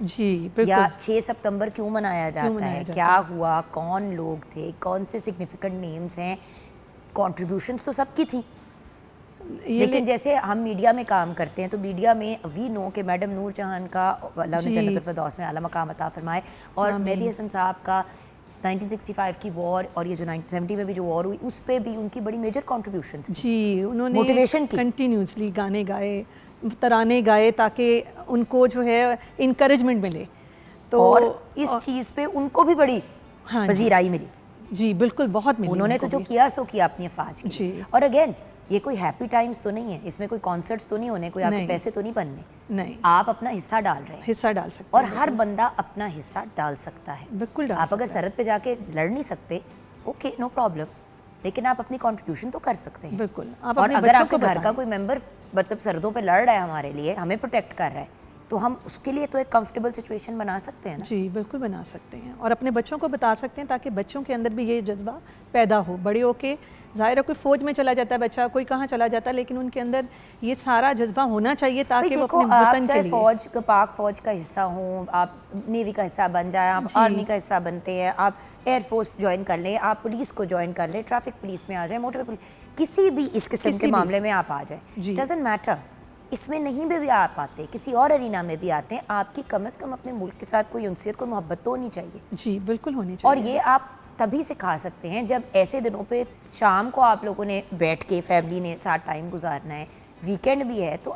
جی یا بالکل. 6 ستمبر کیوں منایا جاتا ہے, کیا ہوا, کون لوگ تھے, کون سے سگنیفیکنٹ نیمز ہیں, کنٹریبیوشنس تو سب کی تھیں. لیکن جیسے ہم میڈیا میں کام کرتے ہیں تو میڈیا میں وی نو کہ میڈم نور جہان کا اللہ نے جنت الفردوس میں اعلیٰ مقام عطا فرمائے, اور مہدی حسن صاحب کا 1965 کی وار اور یہ جو 1970 میں بھی جو وار ہوئی اس پہ بھی ان کی بڑی میجر کنٹریبیوشنس تھیں. جی انہوں نے موٹیویشن کی کنٹینیوسلی گانے گائے, ترانے گائے تاکہ ان کو جو ہے انکریجمنٹ ملے. تو اور اس چیز پہ ان کو بھی بڑی پذیرائی ملی. جی بالکل بہت ملی. انہوں نے تو جو کیا سو کیا اپنی افواج کی. اور اگین یہ کوئی ہیپی ٹائمز تو نہیں ہے, اس میں کوئی کانسرٹس تو نہیں ہونے, کوئی آپ کے پیسے تو نہیں بننے. نہیں, آپ اپنا حصہ ڈال رہے ہیں, حصہ ڈال سکتے اور ہر بندہ اپنا حصہ ڈال سکتا ہے. بالکل. آپ اگر سرحد پہ جا کے لڑ نہیں سکتے, اوکے نو پرابلم, لیکن آپ اپنی کنٹریبیوشن تو کر سکتے ہیں. بالکل. اور اگر آپ کے گھر کا کوئی ممبر مطلب سرحدوں پہ لڑ رہا ہے ہمارے لیے, ہمیں پروٹیکٹ کر رہا ہے, تو ہم اس کے لیے تو ایک کمفرٹیبل سچویشن بنا سکتے ہیں نا. جی بالکل بنا سکتے ہیں, اور اپنے بچوں کو بتا سکتے ہیں تاکہ بچوں کے اندر بھی یہ جذبہ پیدا ہو. بڑے ہو کے ظاہر ہے کوئی فوج میں چلا جاتا ہے بچہ, کوئی کہاں چلا جاتا ہے, لیکن ان کے اندر یہ سارا جذبہ ہونا چاہیے تاکہ وہ اپنے وطن کے لیے فوج پاک فوج کا حصہ ہوں, آپ نیوی کا حصہ بن جائیں, آپ آرمی کا حصہ بنتے ہیں, آپ ایئر فورس جوائن کر لیں, آپ پولیس کو جوائن کر لیں, ٹریفک پولیس میں آ جائیں, موٹر پولیس, کسی بھی اس قسم کے معاملے میں آپ آ جائیں, ڈزنٹ میٹر. اس میں نہیں بھی آپ آتے, کسی اور ارینا میں بھی آتے ہیں, آپ کی کم از کم اپنے ملک کے ساتھ کوئی انسیت, کوئی محبت تو ہونی چاہیے. جی بالکل ہونی چاہیے. اور یہ آپ تبھی سکھا سکتے ہیں جب ایسے دنوں پہ شام کو آپ لوگوں نے بیٹھ کے فیملی نے ساتھ ٹائم گزارنا ہے, ویکینڈ بھی ہے, تو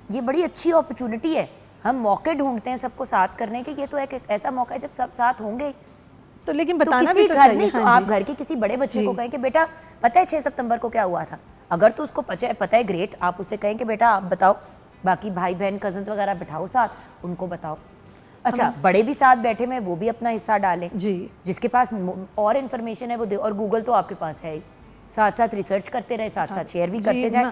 یہ بڑی اچھی اپرچونٹی ہے. ہم موقع ڈھونڈتے ہیں سب کو ساتھ کرنے کے, یہ تو ایک ایسا موقع ہے جب سب ساتھ ہوں گے. تو لیکن تو بتانا کسی بھی گھر نہیں, تو آپ گھر کے کسی بڑے بچے کو کہیں کہ بیٹا پتہ ہے 6 ستمبر کو کیا ہوا تھا, اگر تو اس کو پتہ ہے گریٹ, آپ اسے کہیں کہ بیٹا آپ بتاؤ, باقی بھائی بہن کزنس وغیرہ بٹھاؤ ساتھ, ان کو بتاؤ. اچھا بڑے بھی ساتھ بیٹھے میں وہ بھی اپنا حصہ ڈالیں, جس کے پاس اور انفارمیشن ہے وہ دے, اور گوگل تو آپ کے پاس ہے ہی, ساتھ ساتھ ریسرچ کرتے رہے, ساتھ ساتھ شیئر بھی کرتے جائیں,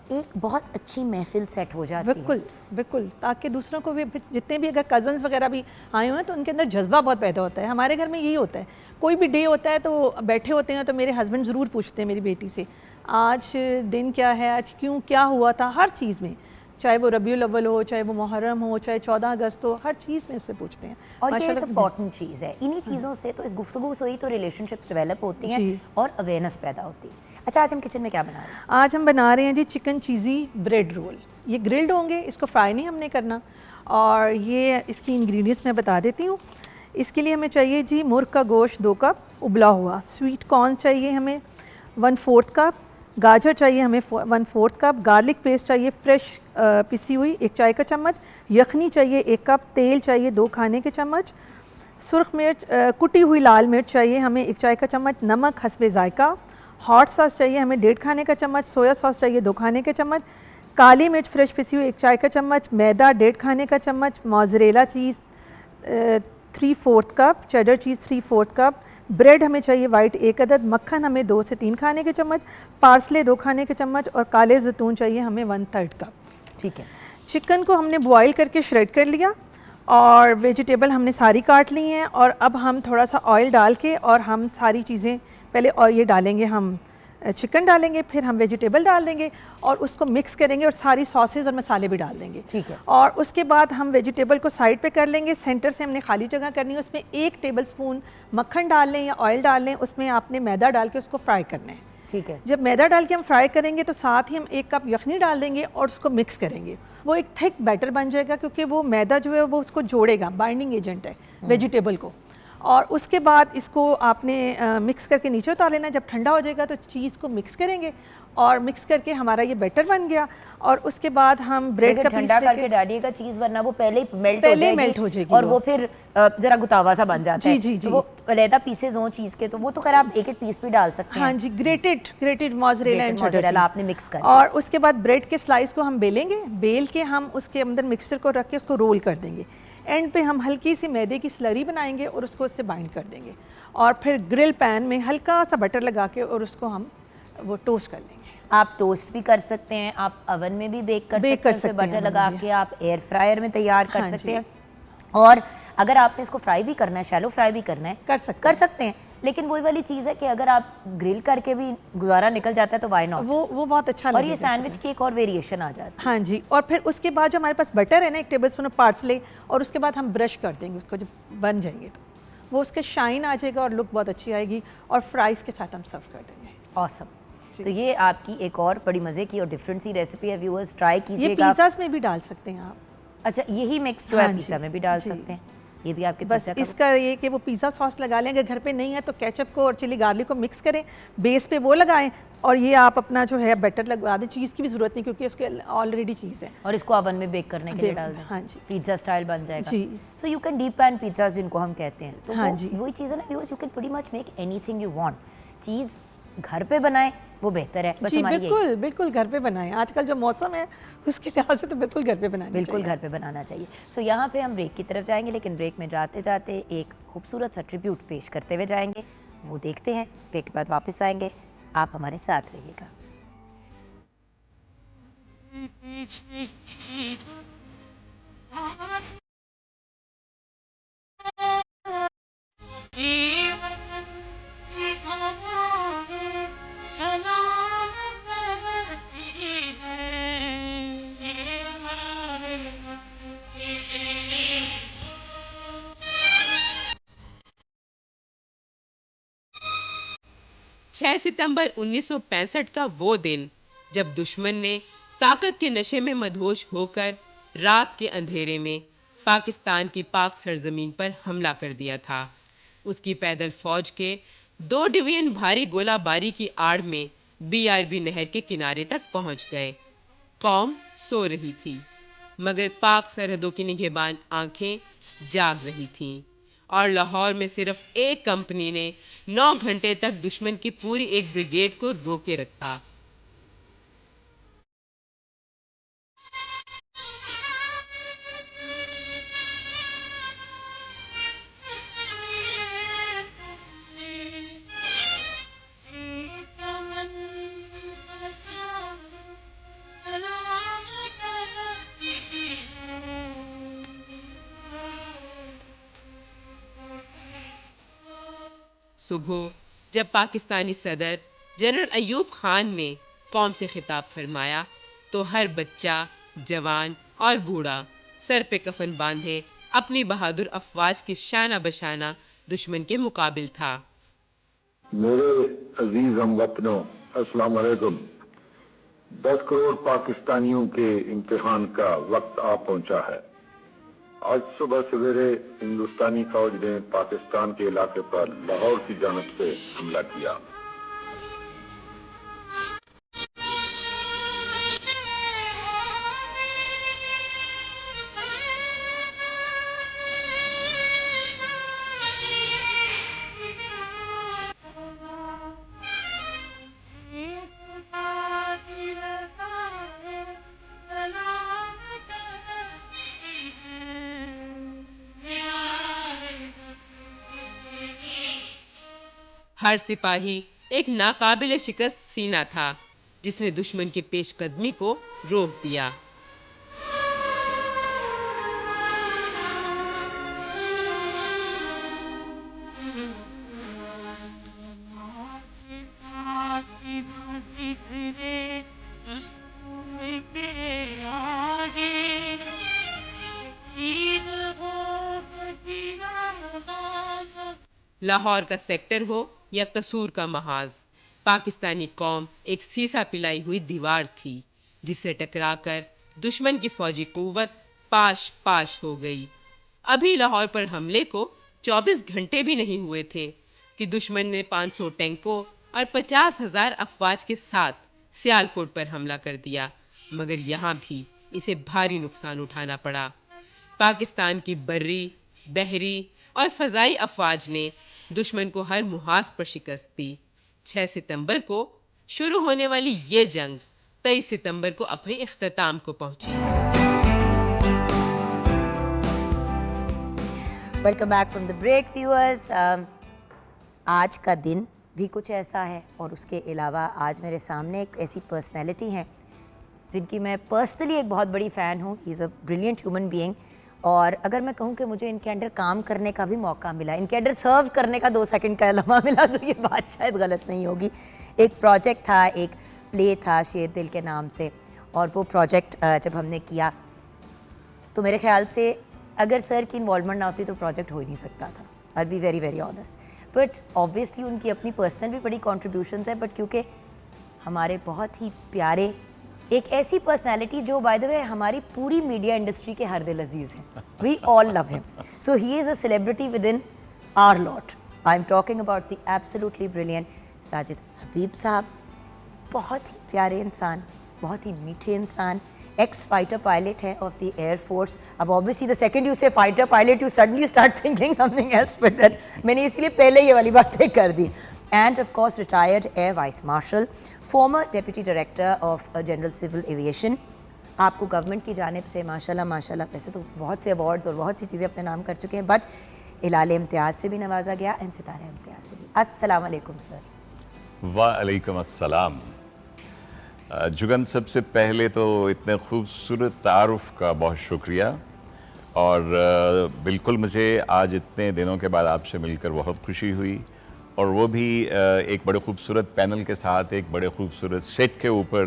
ایک بہت اچھی محفل سیٹ ہو جاتی ہے. بالکل بالکل, تاکہ دوسروں کو بھی, جتنے بھی اگر کزنس وغیرہ بھی آئے ہوئے ہیں تو ان کے اندر جذبہ بہت پیدا ہوتا ہے. ہمارے گھر میں یہی ہوتا ہے, کوئی بھی ڈے ہوتا ہے تو بیٹھے ہوتے ہیں تو میرے ہسبینڈ ضرور پوچھتے ہیں میری بیٹی سے آج دن کیا ہے, آج کیوں, کیا ہوا تھا, ہر چیز میں, چاہے وہ ربیع الاول ہو, چاہے وہ محرم ہو, چاہے 14 اگست ہو, ہر چیز میں اس سے پوچھتے ہیں. اور یہ ایک امپورٹنٹ چیز ہے, انہی چیزوں سے تو اس گفتگو سے ہی تو ریلیشن شپس ڈیولپ ہوتی ہیں اور اویئرنیس پیدا ہوتی ہے. اچھا آج ہم کچن میں کیا بنا رہے ہیں؟ آج ہم بنا رہے ہیں جی چکن چیزی بریڈ رول. یہ گرلڈ ہوں گے, اس کو فرائی نہیں ہم نے کرنا. اور یہ اس کی انگریڈینٹس میں بتا دیتی ہوں. اس کے لیے ہمیں چاہیے جی مرغ کا گوشت 2 کپ ابلا ہوا, سویٹ کارن چاہیے ہمیں 1/4 کپ, گاجر چاہیے ہمیں 1/4 کپ, گارلک پیسٹ چاہیے فریش پسی ہوئی 1 چائے کا چمچ, یخنی چاہیے 1 کپ, تیل چاہیے 2 کھانے کے چمچ, سرخ مرچ کٹی ہوئی لال مرچ چاہیے ہمیں 1 چائے کا چمچ, نمک حسب ذائقہ, ہاٹ ساس چاہیے ہمیں 1.5 کھانے کا چمچ, سویا ساس چاہیے 2 کھانے کے چمچ, کالی مرچ فریش پسی ہوئی 1 چائے کا چمچ, میدا 1.5 کھانے کا چمچ, موزریلا چیز 3/4 کپ, چیڈر چیز 3/4 کپ, بریڈ ہمیں چاہیے وائٹ 1 عدد, مکھن ہمیں 2 سے 3 کھانے کے چمچ, پارسلے 2 کھانے کے چمچ, اور کالے زیتون چاہیے ہمیں 1/3 کپ. ٹھیک ہے. چکن کو ہم نے بوائل کر کے شریڈ کر لیا, اور ویجیٹیبل ہم نے ساری کاٹ لی ہیں, اور اب ہم تھوڑا سا آئل ڈال کے, اور ہم ساری چیزیں پہلے یہ ڈالیں گے, ہم چکن ڈالیں گے, پھر ہم ویجیٹیبل ڈال دیں گے, اور اس کو مکس کریں گے, اور ساری ساسز اور مسالے بھی ڈال دیں گے. ٹھیک ہے. اور اس کے بعد ہم ویجیٹیبل کو سائڈ پہ کر لیں گے. سینٹر سے ہم نے خالی جگہ کرنی ہے, اس میں 1 ٹیبل سپون مکھن ڈال لیں یا آئل ڈال لیں, اس میں آپ نے میدا ڈال کے اس کو فرائی کرنا ہے. ٹھیک ہے. جب میدا ڈال کے ہم فرائی کریں گے تو ساتھ ہی ہم 1 کپ یخنی ڈال دیں گے, اور اس کو مکس کریں گے. وہ ایک تھک بیٹر بن جائے گا, کیونکہ وہ میدا جو ہے وہ اس کو جوڑے گا, بائنڈنگ ایجنٹ ہے ویجیٹیبل کو. اور اس کے بعد اس کو آپ نے مکس کر کے نیچے اتار لینا. جب ٹھنڈا ہو جائے گا تو چیز کو مکس کریں گے, اور مکس کر کے ہمارا یہ بیٹر بن گیا. اور اس کے بعد ہم بریڈ کا پیس ٹھنڈا کر کے ڈالیے گا چیز, ورنہ وہ پہلے ہی میلٹ ہو جائے گی, اور وہ پھر ذرا گتاوا سا بن جاتا ہے. تو وہ علیحدہ پیسز ہوں چیز کے, تو وہ تو خیر آپ 1 پیس بھی ڈال سکتے ہیں. ہاں جی, گریٹڈ موزریلا آپ نے مکس کر. اور اس کے بعد بریڈ کے سلائس کو ہم بیلیں گے, بیل کے ہم اس کے اندر مکسچر کو رکھ کے اس کو رول کر دیں گے. اینڈ پہ ہم ہلکی سی میدے کی سلری بنائیں گے, اور اس کو اس سے بائنڈ کر دیں گے, اور پھر گرل پین میں ہلکا سا بٹر لگا کے, اور اس کو ہم وہ ٹوسٹ کر لیں گے. آپ ٹوسٹ بھی کر سکتے ہیں, آپ اوون میں بھی بیک کر سکتے ہیں, پھر بٹر لگا کے آپ ایئر فرائر میں تیار کر سکتے ہیں. اور اگر آپ نے اس کو فرائی بھی کرنا ہے, شیلو فرائی بھی کرنا ہے, کر سکتے ہیں. لیکن وہی والی چیز ہے کہ اگر آپ گرل کر کے بھی گزارا نکل جاتا ہے تو وائی ناٹ, وہ بہت اچھا لگے اور یہ سینڈوچ کی ایک اور ویریشن آ جاتی ہے. ہاں جی. اور پھر اس کے بعد جو ہمارے پاس بٹر ہے نا 1 ٹیبل اسپون پارسلے, اور اس کے بعد ہم برش کر دیں گے اس کو, جب بن جائیں گے تو وہ اس کے شائن آ جائے گا اور لک بہت اچھی آئے گی, اور فرائز کے ساتھ ہم سرو کر دیں گے. آسم. تو یہ آپ کی ایک اور بڑی مزے کی اور ڈفرینٹ سی ریسیپی ہے, ویورز ٹرائی یہ کیجیے گا. پیزاز میں بھی ڈال سکتے ہیں آپ. اچھا, یہی مکس جو ہے پیزا میں بھی ڈال سکتے ہیں, یہ بھی آپ کے بس اس کا یہ کہ وہ پیزا ساس لگا لیں, اگر گھر پہ نہیں ہے تو کیچپ کو اور چلی گارلک کو مکس کریں, بیس پہ وہ لگائیں, اور یہ آپ اپنا جو ہے بیٹر لگوا دیں. چیز کی بھی ضرورت نہیں کیونکہ اس کے آلریڈی چیز ہے, اور اس کو اوون میں بیک کرنے کے لیے ڈال دیں. ہاں جی, پیزا اسٹائل بن جائے گا. جی. So you can deep pan pizzas جن کو ہم کہتے ہیں. تو ہاں جی, وہی چیز ہے نا viewers, you can pretty much make any thing you want. چیز گھر پہ بنائیں وہ بہتر ہے. جی بالکل بالکل گھر پہ بنائیں. آج کل جو موسم ہے اس کے لحاظ سے تو بالکل گھر پہ بنانا چاہیے. بالکل گھر پہ بنانا چاہیے. سو یہاں پہ ہم بریک کی طرف جائیں گے, لیکن بریک میں جاتے جاتے ایک خوبصورت سا ٹریبیوٹ پیش کرتے ہوئے جائیں گے, وہ دیکھتے ہیں. بریک کے بعد واپس آئیں گے, آپ ہمارے ساتھ رہیے گا. ستمبر 1965 کا وہ دن جب دشمن نے طاقت کے نشے میں مدہوش ہو کر رات کے اندھیرے میں پاکستان کی پاک سرزمین پر حملہ کر دیا تھا. اس کی پیدل فوج کے 2 ڈویژن بھاری گولہ باری کی آڑ میں BRB نہر کے کنارے تک پہنچ گئے. قوم سو رہی تھی مگر پاک سرحدوں کی نگہبان آنکھیں جاگ رہی تھیں, اور لاہور میں صرف ایک کمپنی نے 9 گھنٹے تک دشمن کی پوری ایک بریگیڈ کو روکے رکھا. صبح جب پاکستانی صدر جنرل ایوب خان نے قوم سے خطاب فرمایا تو ہر بچہ, جوان اور بوڑھا سر پہ کفن باندھے اپنی بہادر افواج کی شانہ بشانہ دشمن کے مقابل تھا. میرے عزیز ہم وطنوں, السلام علیکم. 10 کروڑ پاکستانیوں کے امتحان کا وقت آ پہنچا ہے. آج صبح سویرے ہندوستانی فوج نے پاکستان کے علاقے پر لاہور کی جانب سے حملہ کیا. ہر سپاہی ایک ناقابل شکست سینہ تھا جس نے دشمن کی پیش قدمی کو روک دیا. لاہور کا سیکٹر ہو یا قصور کا محاذ, پاکستانی قوم ایک سیسا پلائی ہوئی دیوار تھی جس سے ٹکرا کر دشمن کی فوجی قوت پاش پاش ہو گئی. ابھی لاہور پر حملے کو 24 گھنٹے بھی نہیں ہوئے تھے کہ دشمن نے 500 ٹینکوں اور 50,000 افواج کے ساتھ سیالکوٹ پر حملہ کر دیا, مگر یہاں بھی اسے بھاری نقصان اٹھانا پڑا. پاکستان کی بری, بحری اور فضائی افواج نے دشمن کو ہر محاذ پر شکست دی. 6 ستمبر کو شروع ہونے والی یہ جنگ 23 ستمبر کو اپنے اختتام کو پہنچی. Welcome back from the break viewers. آج کا دن بھی کچھ ایسا ہے, اور اس کے علاوہ آج میرے سامنے ایک ایسی پرسنالٹی ہیں جن کی میں پرسنلی ایک بہت بڑی فین ہوں. ہی is a brilliant human being, اور اگر میں کہوں کہ مجھے ان کے انڈر کام کرنے کا بھی موقع ملا, ان کے انڈر سرو کرنے کا 2 سیکنڈ کا لمحہ ملا, تو یہ بات شاید غلط نہیں ہوگی. ایک پروجیکٹ تھا, ایک پلے تھا شیر دل کے نام سے, اور وہ پروجیکٹ جب ہم نے کیا تو میرے خیال سے اگر سر کی انوالومنٹ نہ ہوتی تو پروجیکٹ ہو ہی نہیں سکتا تھا. I be very very honest. But obviously ان کی اپنی پرسنل بھی بڑی کنٹریبیوشنز ہیں, بٹ کیونکہ ہمارے بہت ہی پیارے ایک ایسی پرسنالٹی جو بائی دا وے ہماری پوری میڈیا انڈسٹری کے ہر دل عزیز ہیں, وی all love him. So he is a celebrity with in our lot. I am talking about the absolutely brilliant Sajid Habib sahab. بہت ہی پیارے انسان, بہت ہی میٹھے انسان, ایکس فائٹر پائلٹ ہے آف دی ایئر فورس. اب obviously the second you say fighter pilot you suddenly start thinking something else, but then میں نے اس لیے پہلے یہ والی باتیں کر دی. And of course retired Air Vice Marshal, former Deputy Director of General Civil Aviation. آپ کو گورنمنٹ کی جانب سے ماشاءاللہ ماشاءاللہ ویسے تو بہت سے ایوارڈز اور بہت سی چیزیں اپنے نام کر چکے ہیں, بٹ ہلال امتیاز سے بھی نوازا گیا اینڈ ستارہ امتیاز سے بھی. السلام علیکم سر. وعلیکم السلام. جگن, سب سے پہلے تو اتنے خوبصورت تعارف کا بہت شکریہ, اور بالکل مجھے آج اتنے دنوں کے بعد آپ سے مل کر بہت خوشی ہوئی, اور وہ بھی ایک بڑے خوبصورت پینل کے ساتھ, ایک بڑے خوبصورت سیٹ کے اوپر,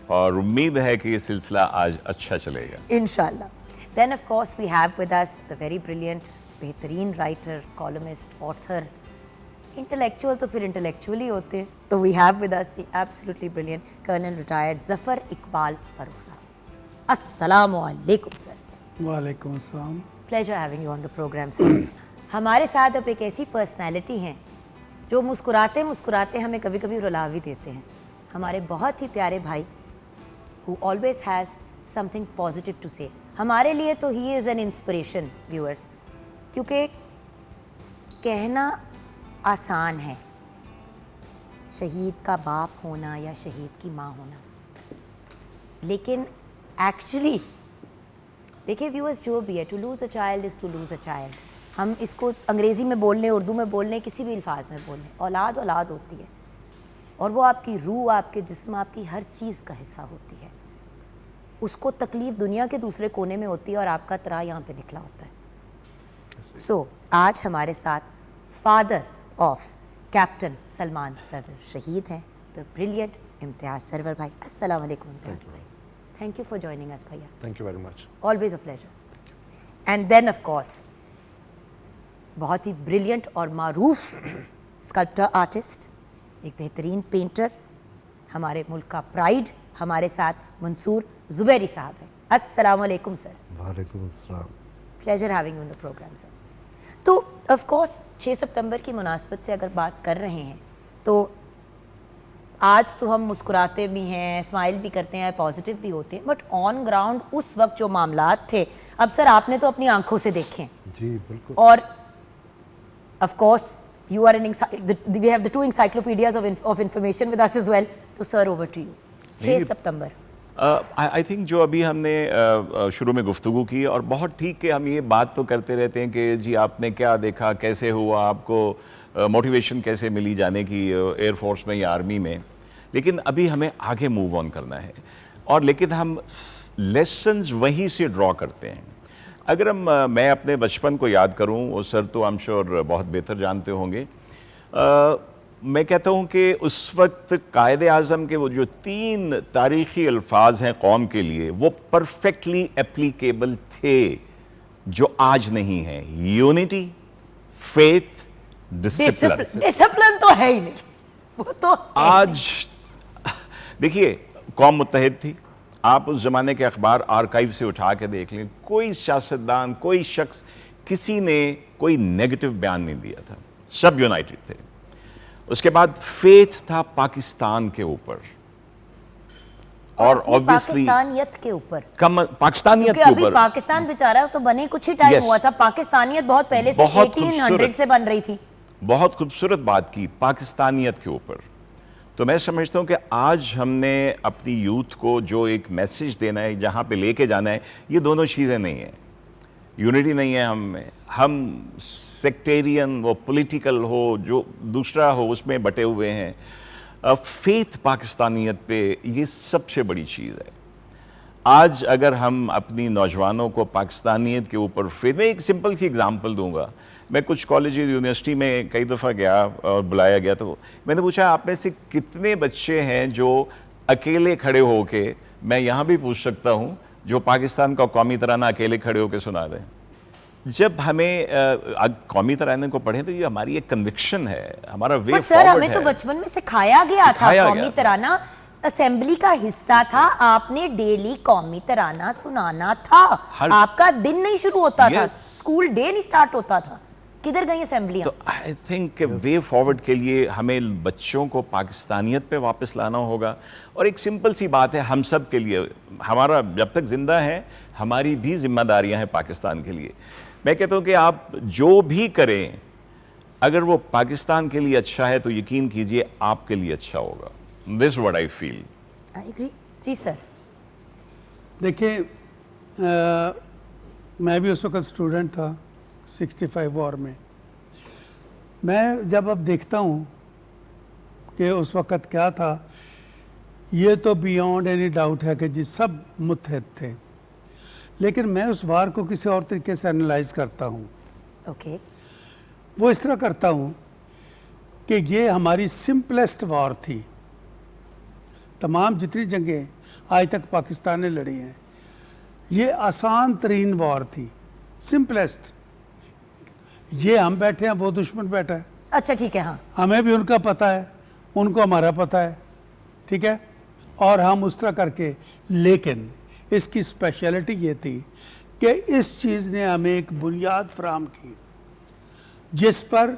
اور امید ہے کہ یہ سلسلہ آج اچھا چلے گا انشاءاللہ. Then of course we have with us the very brilliant, بہترین رائٹر, کالمسٹ, آتھر, انٹلیکچوئل تو پھر انٹلیکچوئل ہی ہوتے ہیں, تو we have with us the absolutely brilliant colonel retired Zafar Iqbal Farooq sahab. السلام علیکم سر. وعلیکم السلام. Pleasure having you on the programme sir. ہمارے ساتھ اب ایک ایسی پرسنالٹی ہیں جو مسکراتے مسکراتے ہمیں کبھی کبھی رلا بھی دیتے ہیں. ہمارے بہت ہی پیارے بھائی who always has something positive to say. ہمارے لیے تو he is an inspiration viewers, کیونکہ کہنا آسان ہے شہید کا باپ ہونا یا شہید کی ماں ہونا, لیکن ایکچولی دیکھیں ویورز جو بھی ہے, to lose a child is to lose a child. ہم اس کو انگریزی میں بول لیں, اردو میں بول لیں, کسی بھی الفاظ میں بول لیں, اولاد اولاد ہوتی ہے, اور وہ آپ کی روح, آپ کے جسم, آپ کی ہر چیز کا حصہ ہوتی ہے. اس کو تکلیف دنیا کے دوسرے کونے میں ہوتی ہے اور آپ کا ترا یہاں پہ نکلا ہوتا ہے. سو آج ہمارے ساتھ فادر آف کیپٹن سلمان سرور شہید ہیں, دا بریلینٹ امتیاز سرور بھائی. السلام علیکم امتیاز بھائی. Thank you for joining us بھیا. Thank you very much. Always a pleasure. And then of course بہت ہی بریلینٹ اور معروف اسکلپٹر آرٹسٹ, ایک بہترین پینٹر, ہمارے ملک کا پرائڈ, ہمارے ساتھ منصور زبیری صاحب ہیں. السلام علیکم سر. وعلیکم السلام. Pleasure having you in the programme sir. تو آف کورس 6 سپتمبر کی مناسبت سے اگر بات کر رہے ہیں تو آج تو ہم مسکراتے بھی ہیں, اسمائل بھی کرتے ہیں, پازیٹیو بھی ہوتے ہیں, بٹ آن گراؤنڈ اس وقت جو معاملات تھے, اب سر آپ نے تو اپنی آنکھوں سے دیکھیں. جی بالکل. اور of course you are we have the 2 encyclopedias of information with us as well. تو sir over to you. 6 September I think جو ابھی ہم نے شروع میں گفتگو کی, اور بہت ٹھیک کہ ہم یہ بات تو کرتے رہتے ہیں کہ جی آپ نے کیا دیکھا, کیسے ہوا, آپ کو موٹیویشن کیسے ملی جانے کی ایئر فورس میں یا آرمی میں, لیکن ابھی ہمیں آگے موو آن کرنا ہے, اور لیکن ہم لیسنز وہیں سے ڈرا کرتے ہیں. اگر میں اپنے بچپن کو یاد کروں, وہ سر تو ہم شور بہت بہتر جانتے ہوں گے, میں کہتا ہوں کہ اس وقت قائد اعظم کے وہ جو 3 تاریخی الفاظ ہیں قوم کے لیے, وہ پرفیکٹلی اپلیکیبل تھے جو آج نہیں ہیں. Unity, faith, discipline. ڈسپلن تو ہے ہی نہیں, وہ تو آج دیکھیے قوم متحد تھی. آپ اس زمانے کے اخبار آرکائیو سے اٹھا کے دیکھ لیں, کوئی سیاستدان, کوئی شخص, کسی نے کوئی نیگیٹو بیان نہیں دیا تھا, سب یونائٹڈ تھے. اس کے بعد فیتھ تھا پاکستان کے اوپر, اور obviously پاکستانیت کے اوپر, پاکستانیت کے ابھی اوپر. پاکستان بیچارہ تو بنے کچھ ہی ٹائم ہوا تھا, پاکستانیت بہت پہلے سے 1800 سے بن رہی تھی. بہت خوبصورت بات کی پاکستانیت کے اوپر. تو میں سمجھتا ہوں کہ آج ہم نے اپنی یوتھ کو جو ایک میسیج دینا ہے, جہاں پہ لے کے جانا ہے, یہ دونوں چیزیں نہیں ہیں. یونٹی نہیں ہے ہم میں, ہم سیکٹیرین, وہ پولیٹیکل ہو, جو دوسرا ہو, اس میں بٹے ہوئے ہیں. فیتھ پاکستانیت پہ, یہ سب سے بڑی چیز ہے. آج اگر ہم اپنی نوجوانوں کو پاکستانیت کے اوپر میں ایک سمپل سی اگزامپل دوں گا. میں کچھ کالج یونیورسٹی میں کئی دفعہ گیا اور بلایا گیا تو میں نے پوچھا آپ میں سے کتنے بچے ہیں جو اکیلے کھڑے ہو کے, میں یہاں بھی پوچھ سکتا ہوں, جو پاکستان کا قومی ترانہ اکیلے کھڑے ہو کے سنا دیں. جب ہمیں قومی ترانے کو پڑھیں تو یہ ہماری ایک کنوکشن ہے, ہمارا وے بٹ سر ہمیں تو بچپن میں سکھایا گیا تھا قومی ترانہ اسمبلی کا حصہ تھا, آپ نے ڈیلی قومی ترانہ سنانا تھا, آپ کا دن نہیں شروع ہوتا تھا, اسکول ڈے نہیں سٹارٹ ہوتا تھا. کدھر گئی اسمبلیاں؟ تو آئی تھنک وے فارورڈ کے لیے ہمیں بچوں کو پاکستانیت پہ واپس لانا ہوگا. اور ایک سمپل سی بات ہے ہم سب کے لیے, ہمارا جب تک زندہ ہے ہماری بھی ذمہ داریاں ہیں پاکستان کے لیے. میں کہتا ہوں کہ آپ جو بھی کریں اگر وہ پاکستان کے لیے اچھا ہے تو یقین کیجئے آپ کے لیے اچھا ہوگا. This is what I feel. I agree. جی سر. دیکھیں میں بھی اس وقت اسٹوڈنٹ تھا 65 وار میں. میں جب اب دیکھتا ہوں کہ اس وقت کیا تھا, یہ تو بیونڈ اینی ڈاؤٹ ہے کہ جی سب متحد تھے, لیکن میں اس وار کو کسی اور طریقے سے انالائز کرتا ہوں. اوکے. وہ اس طرح کرتا ہوں کہ یہ ہماری سمپلسٹ وار تھی. تمام جتنی جنگیں آج تک پاکستان نے لڑی ہیں یہ آسان ترین وار تھی, سمپلسٹ. یہ ہم بیٹھے ہیں, وہ دشمن بیٹھا ہے. اچھا ٹھیک ہے. ہاں ہمیں بھی ان کا پتہ ہے, ان کو ہمارا پتہ ہے, ٹھیک ہے, اور ہم اس طرح کر کے. لیکن اس کی اسپیشلٹی یہ تھی کہ اس چیز نے ہمیں ایک بنیاد فراہم کی جس پر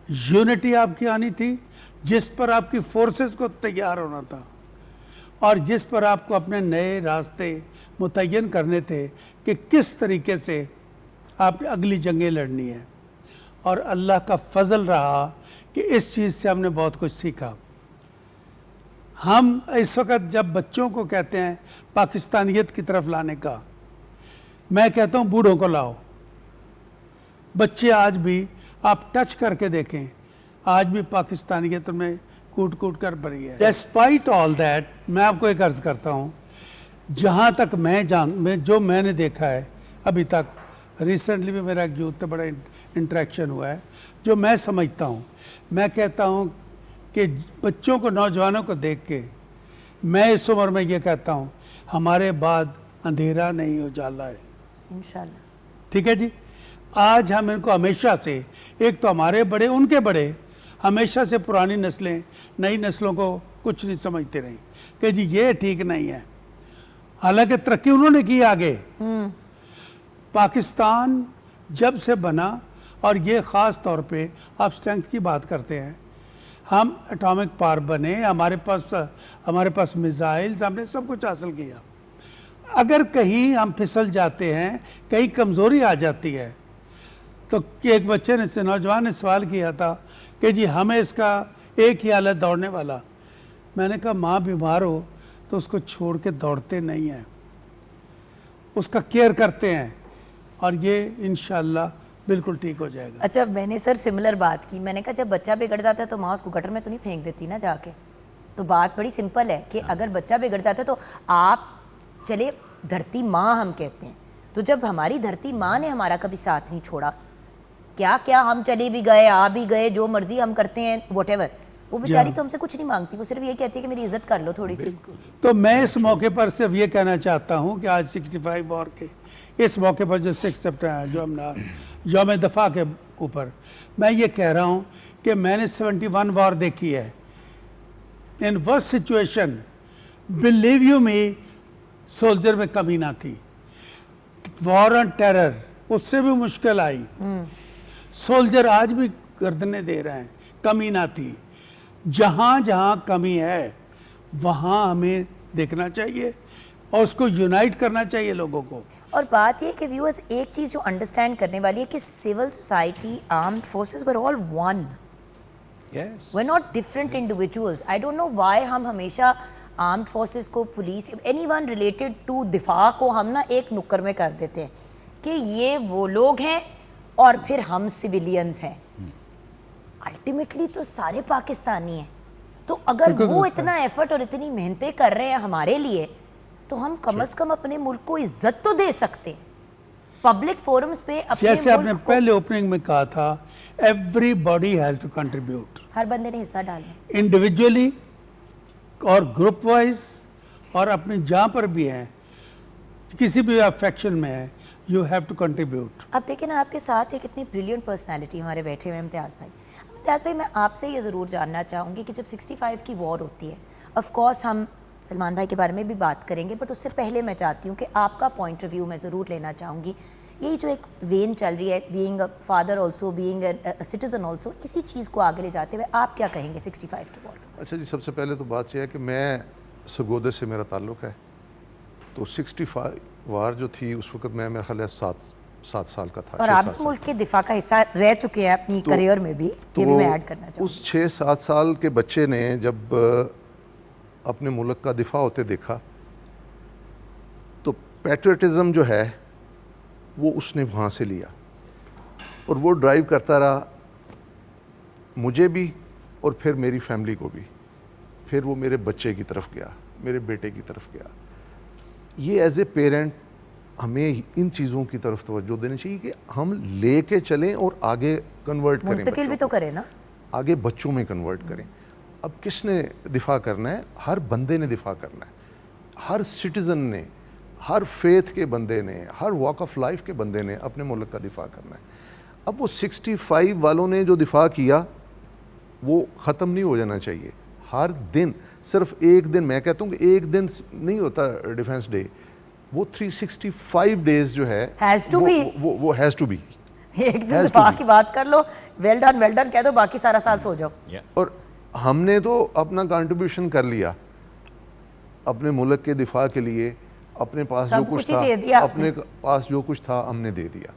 یونٹی آپ کی آنی تھی, جس پر آپ کی فورسز کو تیار ہونا تھا, اور جس پر آپ کو اپنے نئے راستے متعین کرنے تھے کہ کس طریقے سے آپ نے اگلی جنگیں لڑنی ہیں. اور اللہ کا فضل رہا کہ اس چیز سے ہم نے بہت کچھ سیکھا. ہم اس وقت جب بچوں کو کہتے ہیں پاکستانیت کی طرف لانے کا, میں کہتا ہوں بوڑھوں کو لاؤ. بچے آج بھی آپ ٹچ کر کے دیکھیں, آج بھی پاکستانیت میں کوٹ کوٹ کر بھری ہے. ڈسپائٹ آل دیٹ, میں آپ کو ایک عرض کرتا ہوں, جہاں تک جو میں نے دیکھا ہے ابھی تک, ریسنٹلی بھی میرا ایک یوتھ سے بڑا انٹریکشن ہوا ہے, جو میں سمجھتا ہوں, میں کہتا ہوں کہ بچوں کو, نوجوانوں کو دیکھ کے میں اس عمر میں یہ کہتا ہوں ہمارے بعد اندھیرا نہیں اجالا ہے انشاءاللہ. ٹھیک ہے جی. آج ہم ان کو ہمیشہ سے, ایک تو ہمارے بڑے, ان کے بڑے ہمیشہ سے پرانی نسلیں نئی نسلوں کو کچھ نہیں سمجھتے رہیں کہ جی یہ ٹھیک نہیں ہے, حالانکہ ترقی انہوں نے کی آگے. پاکستان جب سے بنا, اور یہ خاص طور پہ آپ اسٹرینتھ کی بات کرتے ہیں, ہم اٹامک پاور بنے, ہمارے پاس میزائلز, ہم نے سب کچھ حاصل کیا. اگر کہیں ہم پھسل جاتے ہیں, کہیں کمزوری آ جاتی ہے, تو ایک بچے نے, نوجوان نے سوال کیا تھا کہ جی ہمیں اس کا ایک ہی حالت دوڑنے والا. میں نے کہا ماں بیمار ہو تو اس کو چھوڑ کے دوڑتے نہیں ہیں, اس کا کیئر کرتے ہیں, اور یہ انشاءاللہ بالکل ٹھیک ہو جائے گا. اچھا میں نے سر سملر بات کی, میں نے کہا جب بچہ بگڑ جاتا ہے تو ماں اس کو گٹر میں تو نہیں پھینک دیتی نا جا کے. تو بات بڑی سمپل ہے کہ اگر بچہ بگڑ جاتا ہے تو آپ چلے, دھرتی ماں ہم کہتے ہیں, تو جب ہماری دھرتی ماں نے ہمارا کبھی ساتھ نہیں چھوڑا, کیا ہم چلے بھی گئے, آ بھی گئے, جو مرضی ہم کرتے ہیں واٹ ایور, وہ بیچاری تو ہم سے کچھ نہیں مانگتی, وہ صرف یہ کہتی ہے کہ میری عزت کر لو تھوڑی سی. تو میں اس موقع پر صرف یہ کہنا چاہتا ہوں کہ آج 65 وار کے اس موقع پر جو 6 سپٹمبر جو ہم یوم دفاع کے اوپر, میں یہ کہہ رہا ہوں کہ میں نے 71 وار دیکھی ہے. In worst situation believe you me soldier میں کمی نہ تھی. وار آن ٹیرر اس سے بھی مشکل آئی, سولجر آج بھی گردنے دے رہے ہیں, کمی نہ تھی. جہاں جہاں کمی ہے وہاں ہمیں دیکھنا چاہیے اور اس کو یونائٹ کرنا چاہیے لوگوں کو. اور بات یہ کہ ویورز ایک چیز جو انڈرسٹینڈ کرنے والی ہے کہ civil society, armed forces were all one. Yes. We're not different individuals. I don't know why ہم ہمیشہ آرمڈ فورسز کو, police, anyone related to دفاع کو ہم نا ایک نکر میں کر دیتے ہیں کہ یہ وہ لوگ ہیں اور پھر ہم سویلینز ہیں. الٹیمیٹلی تو سارے پاکستانی ہیں. تو اگر وہ اتنا ایفرٹ اور اتنی محنتیں کر رہے ہیں ہمارے لیے, تو ہم کم از کم اپنے ملک کو عزت تو دے سکتے ہیں پبلک فورمز پہ. جیسے آپ نے پہلے اوپننگ میں کہا تھا everybody has to contribute, ہر بندے نے حصہ ڈالنا, انڈیویجولی اور گروپ وائز, اور اپنے جہاں پر بھی ہیں کسی بھی آپ فیکشن میں ہیں, یو ہیو ٹو کنٹریبیوٹ. اب دیکھیں نا آپ کے ساتھ ایک اتنی بریلینٹ پرسنالٹی ہمارے بیٹھے ہوئے امتیاز بھائی. امتیاز بھائی میں آپ سے یہ ضرور جاننا چاہوں گی کہ جب 65 کی وار ہوتی ہے, آف کورس ہم سلمان بھائی کے بارے میں بھی بات کریں گے, بٹ اس سے پہلے میں چاہتی ہوں کہ آپ کا پوائنٹ آف ویو میں ضرور لینا چاہوں گی. یہی جو ایک وین چل رہی ہے, being a father also, being a citizen also, اسی چیز کو آگے لے جاتے ہوئے آپ کیا کہیں گے 65 کی وار پر؟ اچھا جی, سب سے پہلے تو بات یہ ہے کہ میں سرگودے سے میرا تعلق ہے, تو 65 وار جو تھی اس وقت میں میرا خیال ہے 7 سال کا تھا. اور آپ ملک کے دفاع کا حصہ رہ چکے ہیں اپنی کریئر میں بھی, یہ بھی میں ایڈ کرنا چاہوں گی. اس 6-7 سال کے بچے نے جب اپنے ملک کا دفاع ہوتے دیکھا تو پیٹریٹزم جو ہے وہ اس نے وہاں سے لیا, اور وہ ڈرائیو کرتا رہا مجھے بھی اور پھر میری فیملی کو بھی. پھر وہ میرے بچے کی طرف گیا, میرے بیٹے کی طرف گیا. یہ ایز اے پیرنٹ ہمیں ان چیزوں کی طرف توجہ دینی چاہیے کہ ہم لے کے چلیں اور آگے کنورٹ کریں, منتقل بھی تو کریں نا, آگے بچوں میں کنورٹ کریں. اب کس نے دفاع کرنا ہے؟ ہر بندے نے دفاع کرنا ہے, ہر سٹیزن نے, ہر فیتھ کے بندے نے, ہر واک آف لائف کے بندے نے اپنے ملک کا دفاع کرنا ہے. اب وہ 65 والوں نے جو دفاع کیا وہ ختم نہیں ہو جانا چاہیے. ہر دن, صرف ایک دن, میں کہتا ہوں کہ ایک دن نہیں ہوتا ڈیفنس ڈے, وہ 365 ڈیز جو ہے وہ ہیز ٹو بی. ایک دن دفاع کی بات کر لو, ویل ڈن کہہ دو, باقی سارا سال سو جاؤ. اور ہم نے تو اپنا کنٹریبیوشن کر لیا اپنے ملک کے دفاع کے لیے, اپنے پاس جو کچھ تھا, اپنے پاس جو کچھ تھا ہم نے دے دیا.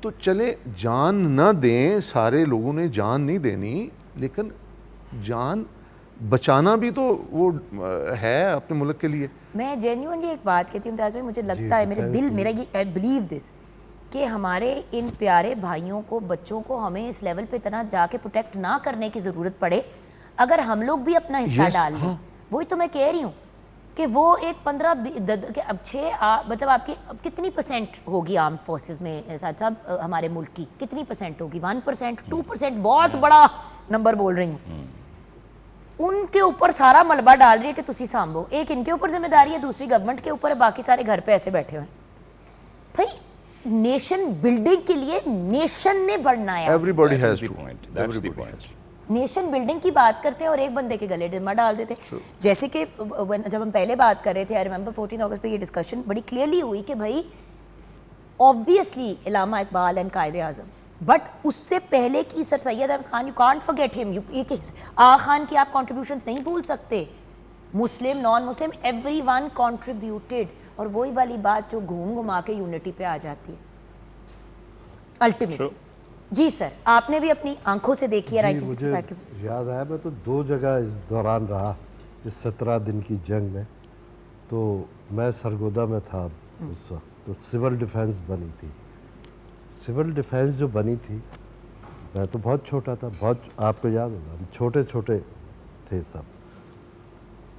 تو چلے جان نہ دیں, سارے لوگوں نے جان نہیں دینی, لیکن جان بچانا بھی تو وہ ہے اپنے ملک کے لیے. میں جینیونلی ایک بات کہتی ہوں امتیاز بھائی, مجھے لگتا ہے, میرے دل, میرا یہ آئی بلیو دس, کہ ہمارے ان پیارے بھائیوں کو, بچوں کو ہمیں اس لیول پہ اتنا جا کے پروٹیکٹ نہ کرنے کی ضرورت پڑے اگر ہم لوگ بھی اپنا حصہ ڈال لیں. وہی تو میں کہہ رہی ہوں کہ وہ ایک 15 اب 6 مطلب آپ کی کتنی پرسنٹ ہوگی آرمڈ فورسز میں ساتھ صاحب ہمارے ملک کی, کتنی پرسنٹ ہوگی؟ 1%, 2%, بہت بڑا نمبر بول رہی ہوں. ان کے اوپر سارا ملبہ ڈال رہی ہے کہ تسی سانبھو. ایک ان کے اوپر ذمہ داری ہے, دوسری گورنمنٹ کے اوپر ہے, باقی سارے گھر پہ ایسے بیٹھے ہوئے ہیں. بھائی نیشن بلڈنگ کے لیے نیشن نے بڑھنا ہے. Everybody has to. Nation building کی بات کرتے ہیں اور ایک بندے کے گلے ڈمہ ڈال دیتے. جیسے کہ جب ہم پہلے بات کر رہے تھے, آئی ریممبر 14 اگست پہ یہ ڈسکشن بڑی کلیئرلی ہوئی کہ بھائی obviously Allama Iqbal and Quaid Azam, but اس سے پہلے کی sir Syed Ahmad Khan, you can't forget him. Agha Khan کی آپ کنٹریبیوشنز نہیں بھول سکتے, Muslim non Muslim everyone contributed. اور وہی والی بات جو گھوم گھما کے یونٹی پہ آ جاتی ہے الٹیمیٹلی. جی سر, آپ نے بھی اپنی آنکھوں سے دیکھی ہے رائٹ. مجھے یاد آیا, میں تو 2 جگہ اس دوران رہا اس 17 دن کی جنگ میں. تو میں سرگودا میں تھا اس وقت, تو سول ڈیفینس بنی تھی. سول ڈیفینس جو بنی تھی, میں تو بہت چھوٹا تھا, بہت, آپ کو یاد ہوگا ہم چھوٹے چھوٹے تھے سب.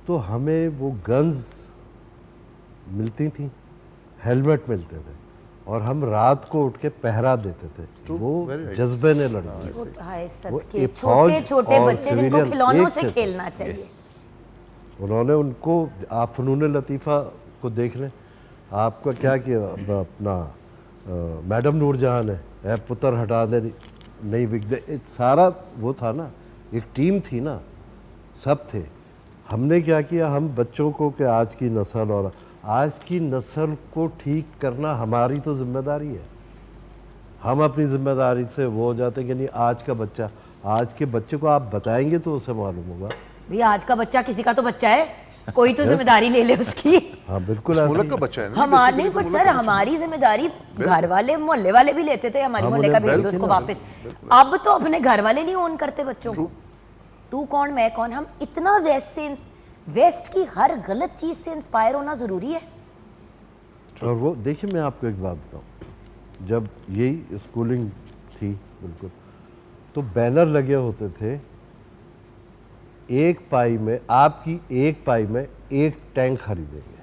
تو ہمیں وہ گنز ملتی تھیں, ہیلمٹ ملتے تھے, اور ہم رات کو اٹھ کے پہرا دیتے تھے. وہ جذبے نے لڑی. چھوٹے چھوٹے بچے جن کو کھلونوں سے کھیلنا چاہیے. انہوں نے ان کو, آپ فنون لطیفہ کو دیکھ لیں, آپ کا کیا کیا اپنا میڈم نور جہاں نے, اے پتر ہٹا دے نہیں بک دے, سارا وہ تھا نا, ایک ٹیم تھی نا, سب تھے. ہم نے کیا کیا, ہم بچوں کو کہ آج کی نسل, اور آج کی نسل کو ٹھیک کرنا ہماری تو ذمہ داری ہے. ہم اپنی ذمہ داری سے وہ ہو جاتے ہیں کہ نہیں, آج کا بچہ, آج کے بچے کو آپ بتائیں گے تو اسے معلوم ہوگا. بھئی آج کا بچہ کسی کا تو بچہ ہے, کوئی تو ذمہ داری لے لے اس کی. ہاں بالکل, ملک کا بچہ ہے نا. ہمارے نہیں, بٹ سر ہماری ذمہ داری گھر والے, محلے والے بھی لیتے تھے, ہمارے محلے کا بھیج دو اس کو واپس. اب تو اپنے گھر والے نہیں اون کرتے بچوں کو. تو کون میں کون. ہم اتنا ویسٹ کی ہر غلط چیز سے انسپائر ہونا ضروری ہے. اور وہ دیکھیں, میں آپ کو ایک بات بتاؤں, جب یہی اسکولنگ تھی بالکل, تو بینر لگے ہوتے تھے, ایک پائی میں, آپ کی ایک پائی میں ایک ٹینک خریدیں گے.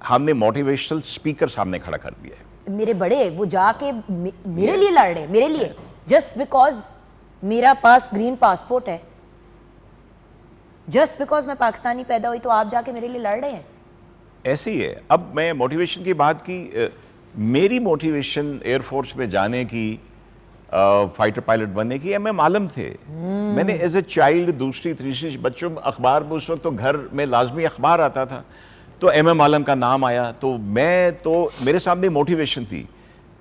ہم نے موٹیویشنل اسپیکر سامنے کھڑا کر دیا ہے. میرے بڑے وہ جا کے میرے لیے لڑ رہے ہیں, میرے لیے, جسٹ بیکاز میرا پاس گرین پاسپورٹ ہے, جسٹ بیکاز میں پاکستانی پیدا ہوئی تو آپ جا کے میرے لیے لڑ رہے ہیں. ایسے ہی ہے. اب میں موٹیویشن کی بات کی, میری موٹیویشن ایئر فورس میں جانے کی, فائٹر پائلٹ بننے کی ایم ایم عالم تھے. میں نے ایز اے چائلڈ دوسری تیسری بچوں اخبار میں اس وقت تو گھر میں لازمی اخبار آتا تھا, تو ایم ایم عالم کا نام آیا, تو میرے سامنے موٹیویشن تھی.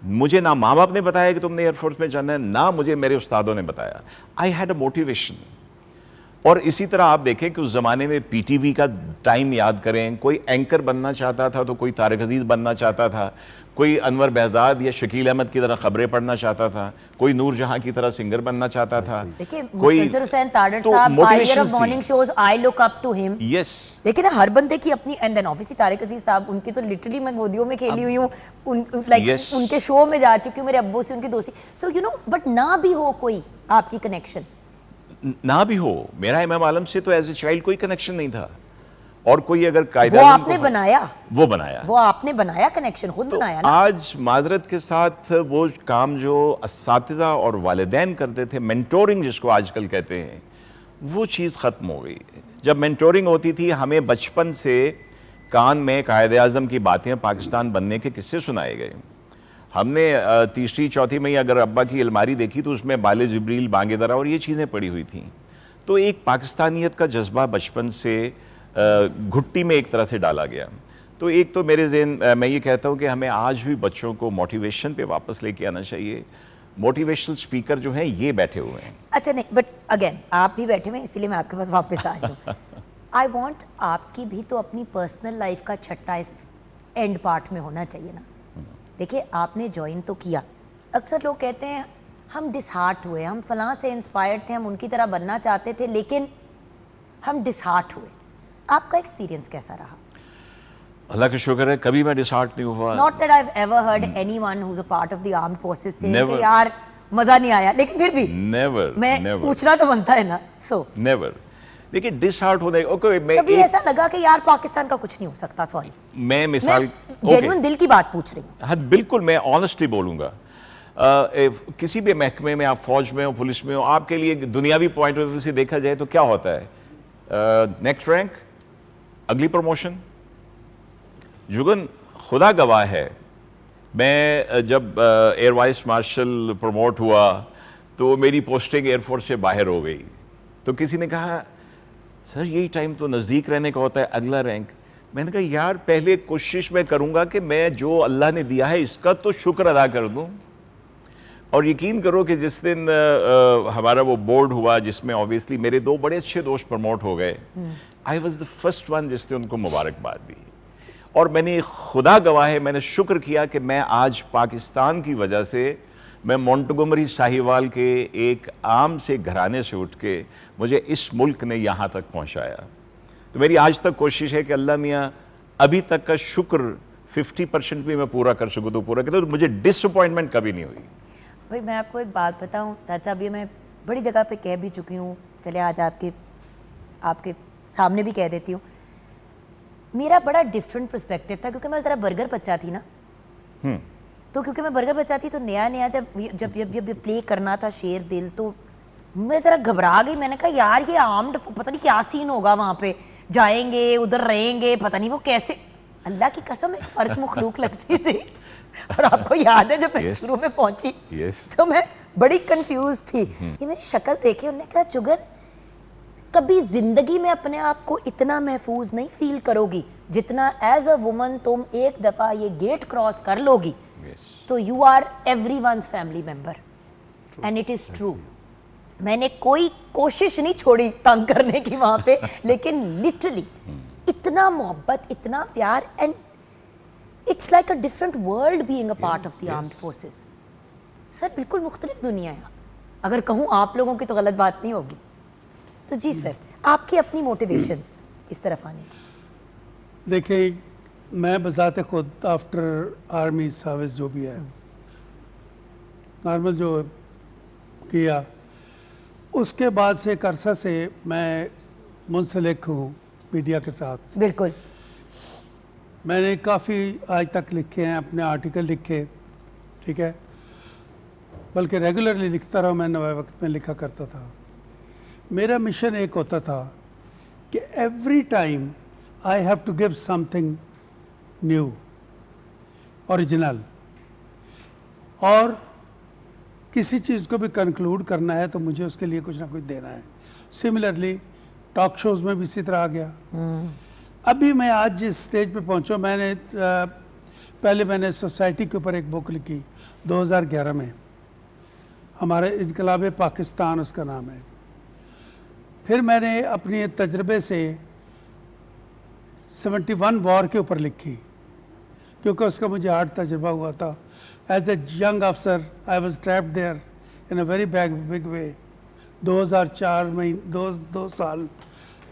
مجھے نہ ماں باپ نے بتایا کہ تم نے ایئر فورس میں جانا ہے, نہ مجھے میرے استادوں نے بتایا. I had a motivation. اور اسی طرح آپ دیکھیں کہ اس زمانے میں پی ٹی وی کا ٹائم یاد کریں, کوئی اینکر بننا چاہتا تھا تو کوئی طارق عزیز بننا چاہتا تھا, کوئی انور بہزاد یا شکیل احمد کی طرح خبریں پڑھنا چاہتا تھا, کوئی نور جہاں کی طرح سنگر بننا چاہتا تھا. دیکھیں Mustansir Hussain Tarar sahab, pioneer of morning shows, I look up to ہم. یس, دیکھیں نا ہر بندے کی اپنی, and then obviously Tariq Aziz sahab, ان کی تو لٹرلی میں گودیوں میں کھیلی ہوئی ہوں, لائک ان کے شو میں جا چکی ہوں, میرے ابو سے ان کی دوستی. سو یو نو, بٹ نہ بھی ہو کوئی آپ کی کنیکشن, نہ بھی ہو, میرا امام عالم سے تو ایز اے چائلڈ کوئی کنیکشن نہیں تھا. اور کوئی اگر قائد وہ آپ نے بنایا, وہ آپ نے بنایا, کنیکشن خود بنایا نا. آج معذرت کے ساتھ وہ کام جو اساتذہ اور والدین کرتے تھے, مینٹورنگ جس کو آج کل کہتے ہیں, وہ چیز ختم ہو گئی. جب مینٹورنگ ہوتی تھی, ہمیں بچپن سے کان میں قائد اعظم کی باتیں, پاکستان بننے کے قصے سنائے گئے. ہم نے تیسری چوتھی میں اگر ابا کی الماری دیکھی تو اس میں بال جبریل, بانگ درا اور یہ چیزیں پڑی ہوئی تھیں. تو ایک پاکستانیت کا جذبہ بچپن سے گھٹی میں ایک طرح سے ڈالا گیا. تو ایک تو میرے ذہن, میں یہ کہتا ہوں کہ ہمیں آج بھی بچوں کو موٹیویشن پہ واپس لے کے آنا چاہیے. موٹیویشنل اسپیکر جو ہیں یہ بیٹھے ہوئے ہیں. اچھا نہیں, بٹ اگین آپ بھی بیٹھے ہوئے ہیں, اسی لیے میں آپ کے پاس واپس آ رہی ہوں. آئی وانٹ, آپ کی بھی تو اپنی پرسنل لائف کا چھٹا اس اینڈ پارٹ میں ہونا چاہیے نا. دیکھیں آپ نے جوائن تو کیا, اکثر لوگ کہتے ہیں ہم ڈس ہارٹ ہوئے, ہم فلاں سے انسپائرڈ تھے, ہم ان کی طرح بننا چاہتے تھے, لیکن ہم ڈس ہارٹ ہوئے. آپ کا ایکسپیرینس کیسا رہا؟ اللہ کا شکر ہے کبھی میں ڈس ہارٹ نہیں ہوا. Not that I've ever heard anyone who's a part of the armed forces say کہ یار مزہ نہیں آیا, لیکن پھر بھی میں پوچھنا تو بنتا ہے نا. So never. دیکھیں ڈس ہارٹ ہونے, کبھی ایسا لگا کہ یار پاکستان کا کچھ نہیں ہو سکتا؟ سوری, میں مثال جینوئن دل کی بات پوچھ رہی ہوں. ہاں بالکل, میں آنیسٹلی بولوں گا. کسی بھی محکمے میں, آپ فوج میں ہو, پولیس میں ہو, آپ کے لیے دنیاوی پوائنٹ آف ویو سے دیکھا جائے تو کیا ہوتا ہے؟ نیکسٹ رینک, اگلی پروموشن. جگن خدا گواہ ہے, میں جب ایئر وائس مارشل پروموٹ ہوا تو میری پوسٹنگ ایئر فورس سے باہر ہو گئی. تو کسی نے کہا سر یہی ٹائم تو نزدیک رہنے کا ہوتا ہے, اگلا رینک. میں نے کہا یار پہلے کوشش میں کروں گا کہ میں جو اللہ نے دیا ہے اس کا تو شکر ادا کر دوں. اور یقین کرو کہ جس دن ہمارا وہ بورڈ ہوا جس میں obviously میرے 2 بڑے اچھے دوست پروموٹ ہو گئے, I was the first one جس نے ان کو مبارکباد دی. اور میں نے, خدا گواہ ہے, میں نے شکر کیا کہ میں آج پاکستان کی وجہ سے, میں مونٹگومری ساہیوال کے ایک عام سے گھرانے سے اٹھ کے مجھے اس ملک نے یہاں تک پہنچایا. تو میری آج تک کوشش ہے کہ اللہ میاں ابھی تک کا شکر 50% بھی میں پورا کر سکوں تو پورا کرتا ہوں. مجھے ڈس اپوائنٹمنٹ کبھی نہیں ہوئی. بھائی میں آپ کو ایک بات بتاؤں, چاچا ابھی میں بڑی جگہ پہ کہہ بھی چکی ہوں, چلے آج آپ کے سامنے بھی کہہ دیتی ہوں. میرا بڑا ڈفرینٹ پرسپیکٹیو تھا کیونکہ میں ذرا برگر بچہ تھی نا. تو کیونکہ میں برگر بچہ تھی تو نیا جب پلے کرنا تھا شیر دل, تو میں ذرا گھبرا گئی. میں نے کہا یار یہ آرمڈ, پتہ نہیں کیا سین ہوگا, وہاں پہ جائیں گے, ادھر رہیں گے, پتہ نہیں وہ کیسے. اللہ کی قسم ایک فرق مخلوق لگتی تھی. اور آپ کو یاد ہے جب میں شروع میں پہنچی تو میں بڑی کنفیوز تھی. یہ میری شکل دیکھے, انہوں نے کہا جگن کبھی زندگی میں اپنے آپ کو اتنا محفوظ نہیں فیل کرو گی جتنا ایز اے وومن تم ایک دفعہ یہ گیٹ کراس کر لو گی تو you are everyone's family member. And it is true. میں نے کوئی کوشش نہیں چھوڑی تنگ کرنے کی وہاں پہ, لیکن لٹرلی اتنا محبت, اتنا پیار, and it's like a different world being a part of the armed forces. Sir بالکل مختلف دنیا ہے. اگر کہوں آپ لوگوں کی تو غلط بات نہیں ہوگی. تو جی سر, آپ کی اپنی موٹیویشنز اس طرف آنے کی. دیکھیں میں بذات خود آفٹر آرمی سروس جو بھی ہے نارمل جو کیا, اس کے بعد سے ایک عرصہ سے میں منسلک ہوں میڈیا کے ساتھ. بالکل. میں نے کافی آج تک لکھے ہیں، اپنے آرٹیکل لکھے، ٹھیک ہے، بلکہ ریگولرلی لکھتا رہا، میں نوائے وقت میں لکھا کرتا تھا. میرا مشن ایک ہوتا تھا کہ every time I have to give something new, original, اور کسی چیز کو بھی کنکلوڈ کرنا ہے تو مجھے اس کے لیے کچھ نہ کچھ دینا ہے. سملرلی ٹاک شوز میں بھی اسی طرح آ گیا. ابھی میں آج جس سٹیج پہ پہنچا، میں نے پہلے میں نے سوسائٹی کے اوپر ایک بک لکھی 2011 میں، ہمارے انقلاب پاکستان اس کا نام ہے. پھر میں نے اپنی تجربے سے 71 وار کے اوپر لکھی، کیونکہ اس کا مجھے ہارڈ تجربہ ہوا تھا. ایز اے ینگ افسر I was trapped there in a very big way. 2004 میں 2 سال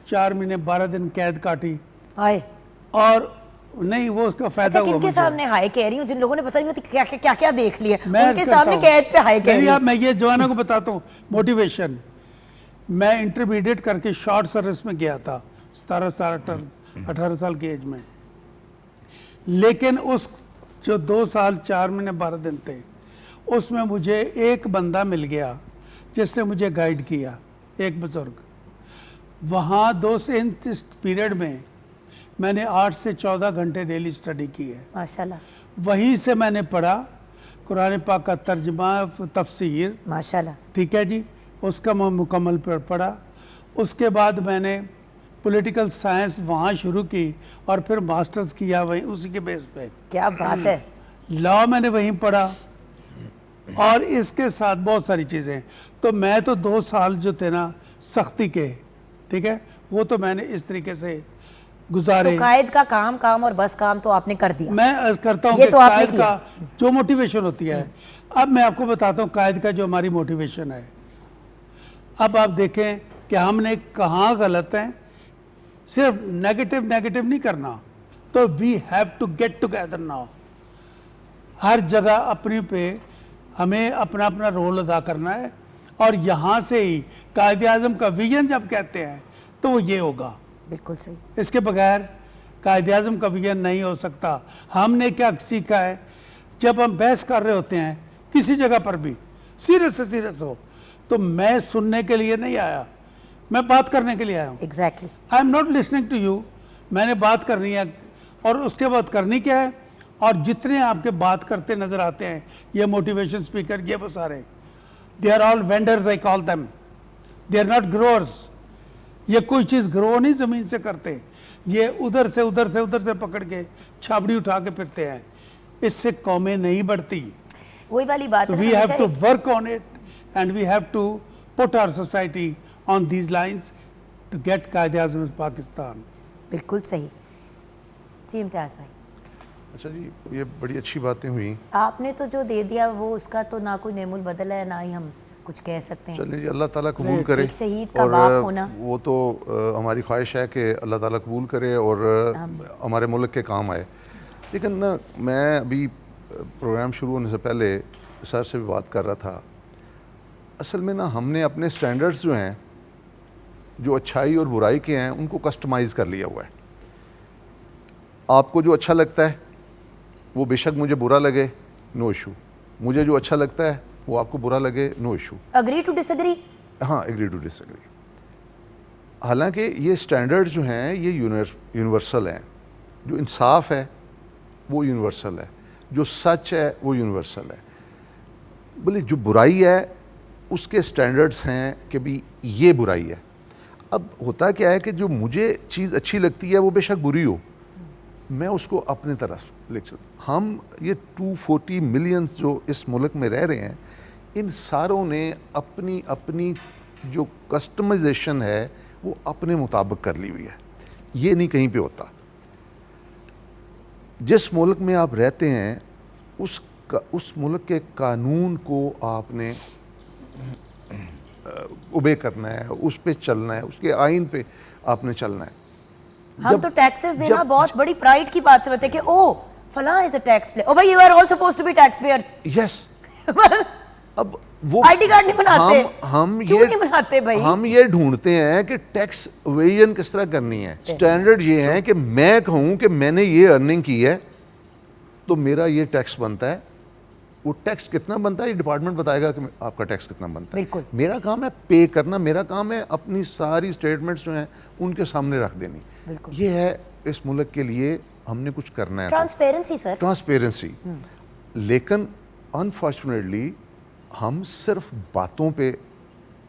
4 مہینے 12 دن قید کاٹی. ہائے. اور نہیں وہ اس کا فائدہ ہوا کن کے مجھے. سامنے ہائے کہہ رہی ہوں؟ جن لوگوں نے پتہ نہیں ہوتی کیا کیا دیکھ لیا، میں ان کے سامنے قید پہ ہائے کہہ رہی ہوں. میں یہ جوانوں کو بتاتا ہوں موٹیویشن. میں انٹرمیڈیٹ کر کے شارٹ سروس میں گیا تھا 18 سال کی ایج میں، لیکن اس جو 2 سال 4 مہینے 12 دن تھے، اس میں مجھے ایک بندہ مل گیا جس نے مجھے گائیڈ کیا، ایک بزرگ. وہاں 2 سے اس پیریڈ میں نے 8 سے 14 گھنٹے ڈیلی اسٹڈی کی ہے. ماشاءاللہ. وہیں سے میں نے پڑھا قرآن پاک کا ترجمہ، تفسیر، ماشاءاللہ. ٹھیک ہے جی، اس کا میں مکمل پڑھا. اس کے بعد میں نے پولیٹیکل سائنس وہاں شروع کی اور پھر ماسٹرز کیا وہیں اسی کے بیس پہ. کیا بات ہے. لا میں نے وہیں پڑھا، اور اس کے ساتھ بہت ساری چیزیں. تو میں تو 2 سال جو تھے نا سختی کے، ٹھیک ہے، وہ تو میں نے اس طریقے سے گزارے. تو قائد کا کام اور بس کام تو آپ نے کر دیا. میں عرض کرتا ہوں یہ کہ تو آپ نے قائد کیا. کا جو موٹیویشن ہوتی ہے، اب میں آپ کو بتاتا ہوں قائد کا جو ہماری موٹیویشن ہے. اب آپ دیکھیں کہ ہم نے کہاں غلط ہیں. صرف نیگیٹو نہیں کرنا. تو we have to get together now. ہر جگہ اپنی پہ ہمیں اپنا اپنا رول ادا کرنا ہے، اور یہاں سے ہی قائد اعظم کا ویژن جب کہتے ہیں تو وہ یہ ہوگا. بالکل صحیح. اس کے بغیر قائد اعظم کا ویژن نہیں ہو سکتا. ہم نے کیا سیکھا ہے، جب ہم بحث کر رہے ہوتے ہیں کسی جگہ پر بھی، سیریس سے سیریس ہو، تو میں سننے کے لیے نہیں آیا، میں بات کرنے کے لیے آیا ہوں. Exactly. I am not listening to you. میں نے بات کرنی ہے، اور اس کے بعد کرنی کیا ہے. اور جتنے آپ کے بات کرتے نظر آتے ہیں، یہ موٹیویشن اسپیکر، یہ وہ سارے، they are all vendors I call them. They are not growers. یہ کوئی چیز گرو نہیں زمین سے کرتے، یہ ادھر سے پکڑ کے چھابڑی اٹھا کے پھرتے ہیں. اس سے قومیں نہیں بڑھتی. وہی والی بات ہے. We have to work on it and we have to put our society on these lines to get Quaid Azam Pakistan. بالکل صحیح. جی امتیاز بھائی. اچھا جی، یہ بڑی اچھی باتیں ہوئیں. آپ نے تو جو دے دیا وہ اس کا تو نہ کوئی نعم البدل ہے، نہ ہی ہم کچھ کہہ سکتے ہیں. چلیں جی، اللہ تعالیٰ قبول کرے. ایک شہید کا باپ ہونا، وہ تو ہماری خواہش ہے کہ اللہ تعالیٰ قبول کرے اور ہمارے ملک کے کام آئے. لیکن میں ابھی پروگرام شروع ہونے سے پہلے سر سے بھی بات کر رہا تھا. اصل میں ہم نے اپنے سٹینڈرڈز جو ہیں، جو اچھائی اور برائی کے ہیں، ان کو کسٹمائز کر لیا ہوا ہے. آپ کو جو اچھا لگتا ہے وہ بے شک مجھے برا لگے، نو ایشو. مجھے جو اچھا لگتا ہے وہ آپ کو برا لگے، no issue. Agree to disagree. ہاں، ایگری ٹو ڈس ایگری. حالانکہ یہ سٹینڈرڈ جو ہیں یہ یونیورسل ہیں. جو انصاف ہے وہ یونیورسل ہے، جو سچ ہے وہ یونیورسل ہے. بولے جو برائی ہے اس کے سٹینڈرڈز ہیں کہ بھی یہ برائی ہے. اب ہوتا کیا ہے کہ جو مجھے چیز اچھی لگتی ہے وہ بے شک بری ہو، میں اس کو اپنے طرف لکھ سکتا. ہم یہ 240 ملین جو اس ملک میں رہ رہے ہیں، ان ساروں نے اپنی اپنی جو کسٹمائزیشن ہے وہ اپنے مطابق کر لی ہوئی ہے. یہ نہیں کہیں پہ ہوتا. جس ملک میں آپ رہتے ہیں اس ملک کے قانون کو آپ نے اوبے کرنا ہے، اس پہ چلنا ہے، اس کے آئین پہ آپ نے چلنا ہے. ہم تو ٹیکسز دینا بہت بڑی پرائیڈ کی بات سمجھتے ہیں کہ او فلاں از اے ٹیکس پے. او بھائی you are all suppose to be tax payers. Yes. اب وہ آئی کارڈ نہیں بناتے, ہم کیوں نہیں بناتے بھائی؟ ہم یہ ڈھونڈتے ہیں کہ ٹیکس اویژن کس طرح کرنی ہے. سٹینڈرڈ یہ ہے کہ میں کہوں کہ میں نے یہ ارننگ کی ہے تو میرا یہ ٹیکس بنتا ہے. وہ ٹیکس کتنا بنتا ہے یہ ڈپارٹمنٹ بتائے گا کہ آپ کا ٹیکس کتنا بنتا ہے. بالکل. میرا کام ہے پے کرنا, میرا کام ہے اپنی ساری اسٹیٹمنٹس جو ہیں ان کے سامنے رکھ دینی. یہ ہے اس ملک کے لیے ہم نے کچھ کرنا ہے. ٹرانسپیرنسی سر, ٹرانسپیرنسی. لیکن انفارچونیٹلی ہم صرف باتوں پہ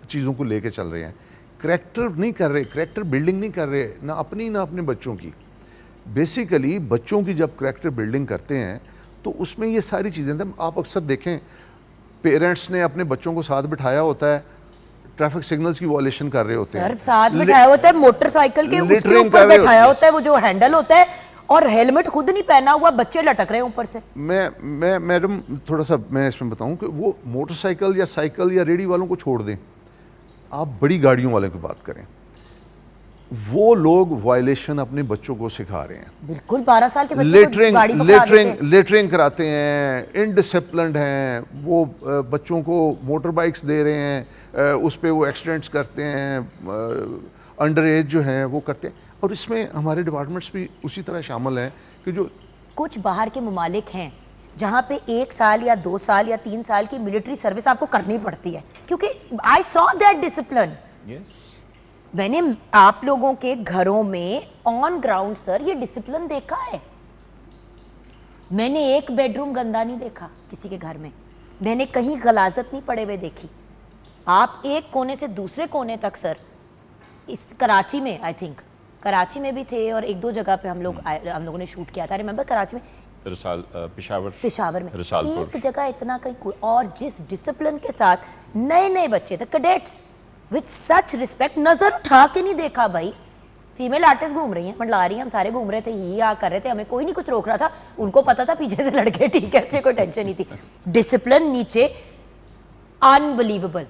چیزوں کو لے کے چل رہے ہیں, کریکٹر نہیں کر رہے, کریکٹر بلڈنگ نہیں کر رہے, نہ اپنی نہ اپنے بچوں کی. بیسیکلی بچوں کی جب کریکٹر بلڈنگ کرتے ہیں تو اس میں یہ ساری چیزیں تھیں. آپ اکثر دیکھیں پیرنٹس نے اپنے بچوں کو ساتھ بٹھایا ہوتا ہے, ٹریفک سگنلز کی وائلیشن کر رہے ہوتے ہیں, سر ساتھ بٹھایا ہوتا ہے, موٹر سائیکل کے اس کے اوپر بٹھایا ہوتا ہے, وہ جو ہینڈل ہوتا ہے, اور ہیلمٹ خود نہیں پہنا ہوا, بچے لٹک رہے ہیں اوپر سے. میں میڈم تھوڑا سا میں اس میں بتاؤں کہ وہ موٹر سائیکل یا سائیکل یا ریڈی والوں کو چھوڑ دیں, آپ بڑی گاڑیوں والوں کی بات کریں, وہ لوگ وائلیشن اپنے بچوں کو سکھا رہے ہیں. بالکل 12 سال کے بچے کو گاڑی پکڑا دیتے ہیں. لیٹرنگ کراتے ہیں, انڈسپلنڈ ہیں, وہ بچوں کو موٹر بائکس دے رہے ہیں, اس پہ وہ ایکسیڈنٹس کرتے ہیں, انڈر ایج جو ہیں وہ کرتے ہیں. اور اس میں ہمارے ڈپارٹمنٹس بھی اسی طرح شامل ہیں کہ جو کچھ باہر کے ممالک ہیں جہاں پہ 1 سال یا 2 سال یا 3 سال کی ملٹری سروس آپ کو کرنی پڑتی ہے, کیونکہ آئی سو دیٹ ڈسپلن. میں نے آپ لوگوں کے گھروں میں آن گراؤنڈ سر یہ ڈسپلن دیکھا ہے. میں نے ایک بیڈ روم گندا نہیں دیکھا کسی کے گھر میں, میں نے کہیں غلاظت نہیں پڑے ہوئے دیکھی. آپ ایک کونے سے دوسرے کونے تک سر, اس کراچی میں آئی تھنک کراچی میں بھی تھے اور 1-2 جگہ پہ ہم لوگوں نے شوٹ کیا تھا. ریممبر کراچی میں, پشاور میں ایک جگہ اتنا کہیں, اور جس ڈسپلن کے ساتھ نئے بچے تھے کیڈیٹس with such respect, نظر اٹھا کے نہیں دیکھا بھائی. فیمیل آرٹسٹ گھوم رہی ہیں, منڈلا رہی ہیں, ہم سارے گھوم رہے تھے, ہی کر رہے تھے, ہمیں کوئی نہیں کچھ روک رہا تھا, ان کو پتا تھا پیچھے سے لڑکے ٹھیک ہے, اس لیے کوئی ٹینشن نہیں تھی. ڈسپلن نیچے انبلیویبل.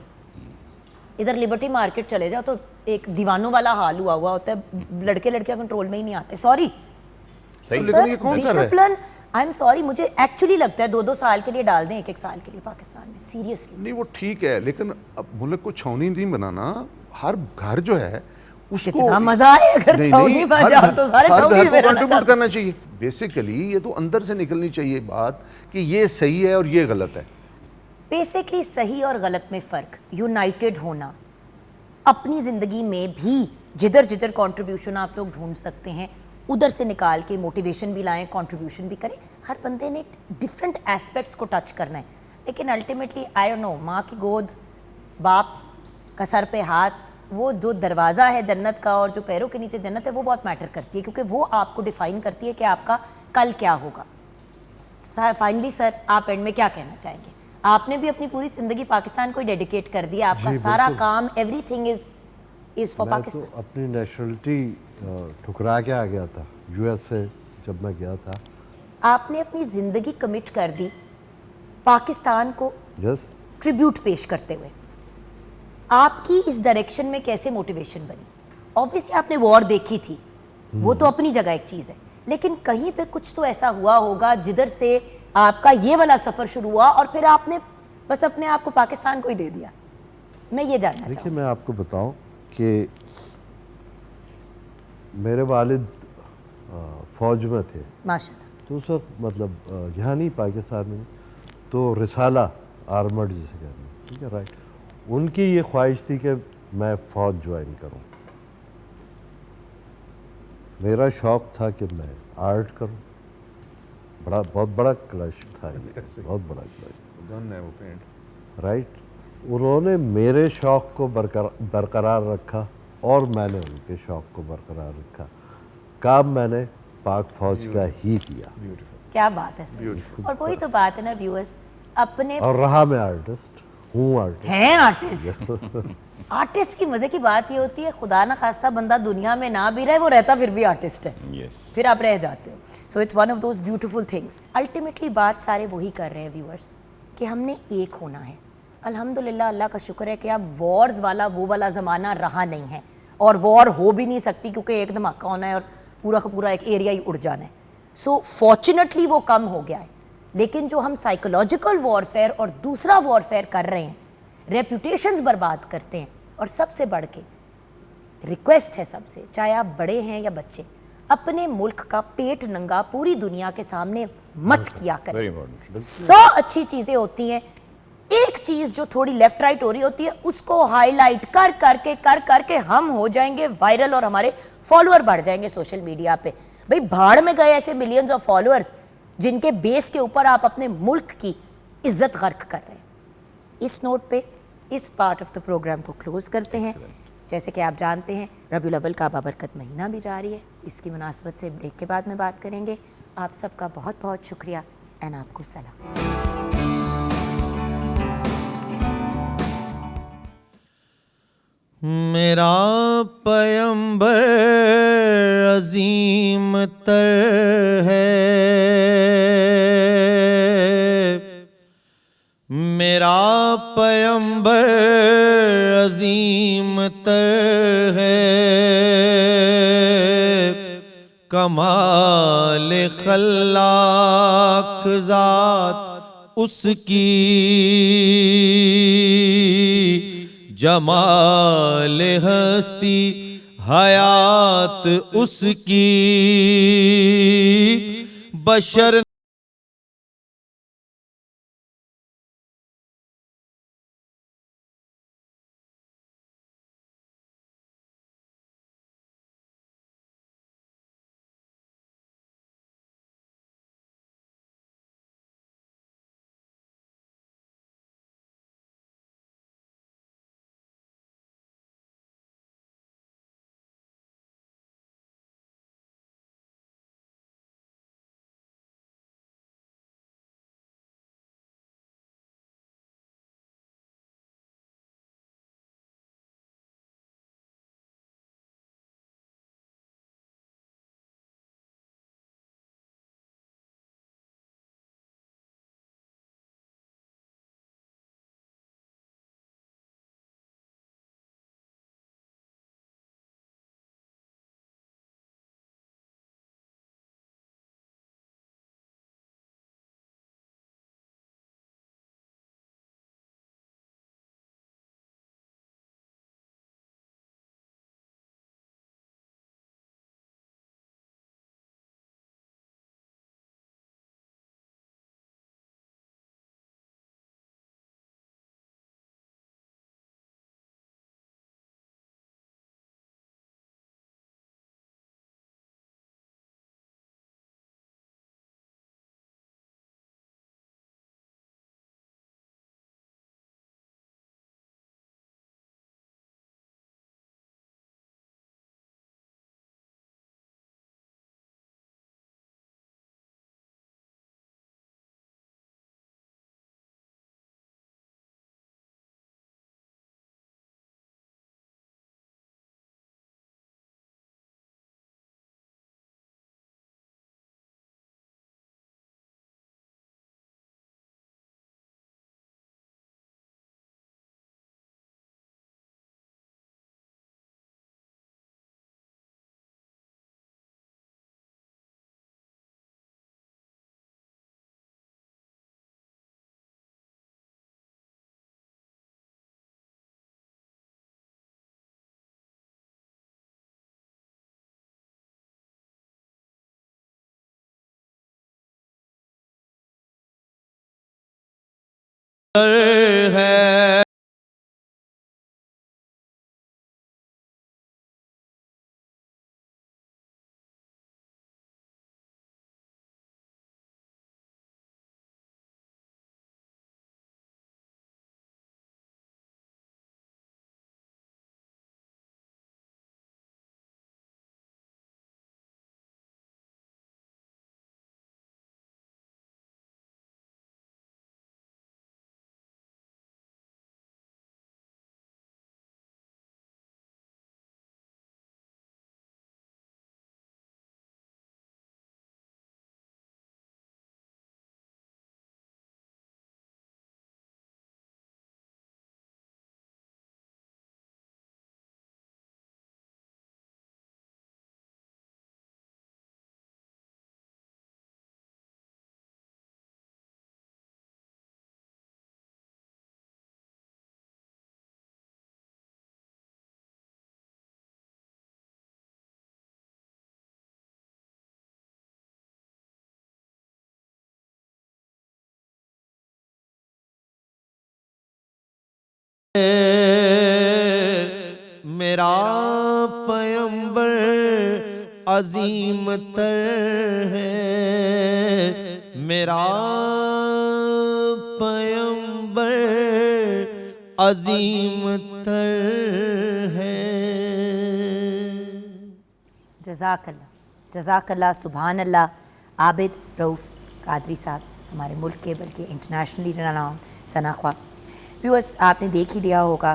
ادھر لبرٹی مارکیٹ چلے جاؤ تو ایک دیوانوں والا حال ہوا ہوتا ہے, لڑکے کنٹرول میں ہی نہیں آتے. Sorry discipline, I am sorry, مجھے ایکچولی لگتا ہے 2-2 سال کے لیے ڈال دیں, 1-1 سال کے لیے پاکستان میں, سیریسلی. نہیں وہ ٹھیک ہے, لیکن اب ملک کو چھاؤنی نہیں بنانا. ہر گھر جو ہے اس کو کتنا مزہ آئے اگر چھاؤنی بن جاؤ تو سارے چھاؤنی میں رہنا کنٹریبیوٹ کرنا چاہیے. بیسیکلی یہ تو اندر سے نکلنی چاہیے بات کہ یہ صحیح ہے اور یہ غلط ہے. بیسیکلی صحیح اور غلط میں فرق, یونائٹڈ ہونا, اپنی زندگی میں بھی جدھر کنٹریبیوشن آپ لوگ ڈھونڈ سکتے ہیں ادھر سے نکال کے موٹیویشن بھی لائیں, کنٹریبیوشن بھی کریں. ہر بندے نے ڈفرینٹ ایسپیکٹس کو ٹچ کرنا ہے, لیکن الٹیمیٹلی آئی ڈونٹ نو, ماں کی گود, باپ کا سر پہ ہاتھ, وہ جو دروازہ ہے جنت کا اور جو پیروں کے نیچے جنت ہے, وہ بہت میٹر کرتی ہے, کیونکہ وہ آپ کو ڈیفائن کرتی ہے کہ آپ کا کل کیا ہوگا. فائنلی سر آپ اینڈ میں کیا کہنا چاہیں گے؟ آپ نے بھی اپنی پوری زندگی پاکستان کو ڈیڈیکیٹ کر دیا, آپ کا سارا کام everything is for Pakistan. میں تو اپنی نیشنلٹی ٹھکرا کے آ گیا تھا یو ایس سے جب میں گیا تھا. آپ نے اپنی زندگی کمٹ کر دی پاکستان کو ٹریبیوٹ پیش کرتے ہوئے. آپ کی اس ڈائریکشن میں کیسے موٹیویشن بنی؟ اوبویسلی آپ نے وار دیکھی تھی, وہ تو اپنی جگہ ایک چیز ہے, لیکن کہیں پہ کچھ تو ایسا ہوا ہوگا جدھر سے آپ کا یہ والا سفر شروع ہوا اور پھر آپ نے بس اپنے آپ کو پاکستان کو ہی دے دیا. میں یہ جاننا چاہوں. دیکھیے میں آپ کو بتاؤں کہ میرے والد فوج میں تھے ماشاءاللہ, تو اس وقت مطلب یہاں نہیں پاکستان میں, تو رسالہ آرمڈ جسے کہتے ہیں, ٹھیک ہے رائٹ, ان کی یہ خواہش تھی کہ میں فوج جوائن کروں. میرا شوق تھا کہ میں آرٹ کروں, بہت بڑا کلش تھا یہ, بہت بڑا کلش, رائٹ. انہوں نے میرے شوق کو برقرار رکھا اور میں نے ان کے شوق کو برقرار رکھا. کام میں نے پاک فوج کا ہی کیا. کیا بات ہے سر, اور وہی تو بات ہے نا ویورز, اپنے اور رہا میں آرٹسٹ ہوں, آرٹسٹ ہیں, آرٹسٹ. آرٹسٹ کی مزے کی بات یہ ہوتی ہے خدا نہ خواستہ بندہ دنیا میں نہ بھی رہے, وہ رہتا پھر بھی آرٹسٹ ہے, پھر آپ رہ جاتے ہو. So it's one of those beautiful things. Ultimately بات سارے وہی کر رہے ہیں ویورز کہ ہم نے ایک ہونا ہے. الحمدللہ اللہ کا شکر ہے کہ اب وارز والا وہ والا زمانہ رہا نہیں ہے, اور وار ہو بھی نہیں سکتی کیونکہ ایک دھماکہ ہونا ہے اور پورا کا پورا ایک ایریا ہی اڑ جانا ہے. سو فارچونیٹلی وہ کم ہو گیا ہے, لیکن جو ہم سائیکولوجیکل وارفیئر اور دوسرا وارفیئر کر رہے ہیں ریپوٹیشنز برباد کرتے ہیں. اور سب سے بڑھ کے ریکویسٹ ہے سب سے, چاہے آپ بڑے ہیں یا بچے, اپنے ملک کا پیٹ ننگا پوری دنیا کے سامنے مت کیا کریں. 100 اچھی چیزیں ہوتی ہیں, ایک چیز جو تھوڑی لیفٹ رائٹ ہو رہی ہوتی ہے اس کو ہائی لائٹ کر کے ہم ہو جائیں گے وائرل اور ہمارے فالوور بڑھ جائیں گے سوشل میڈیا پہ. بھئی بھاڑ میں گئے ایسے ملینز آف فالوورز جن کے بیس کے اوپر آپ اپنے ملک کی عزت غرق کر رہے ہیں. اس نوٹ پہ اس پارٹ آف دا پروگرام کو کلوز کرتے ہیں. جیسے کہ آپ جانتے ہیں ربیع الاول کا بابرکت مہینہ بھی جاری ہے, اس کی مناسبت سے بریک کے بعد میں بات کریں گے. آپ سب کا بہت بہت شکریہ اینڈ آپ کو سلام. میرا پیمبر عظیم تر ہے, میرا پیمبر عظیم تر ہے, کمال خلاق ذات اس کی, جمال ہستی حیات اس کی, بشر ہے. میرا پیمبر عظیم تر ہے، میرا پیمبر عظیم تر ہے۔ جزاک اللہ سبحان اللہ۔ عابد رؤوف قادری صاحب ہمارے ملک کے بلکہ انٹرنیشنلی رناؤنڈ ثناء خواہ۔ ویورز آپ نے دیکھ ہی لیا ہوگا،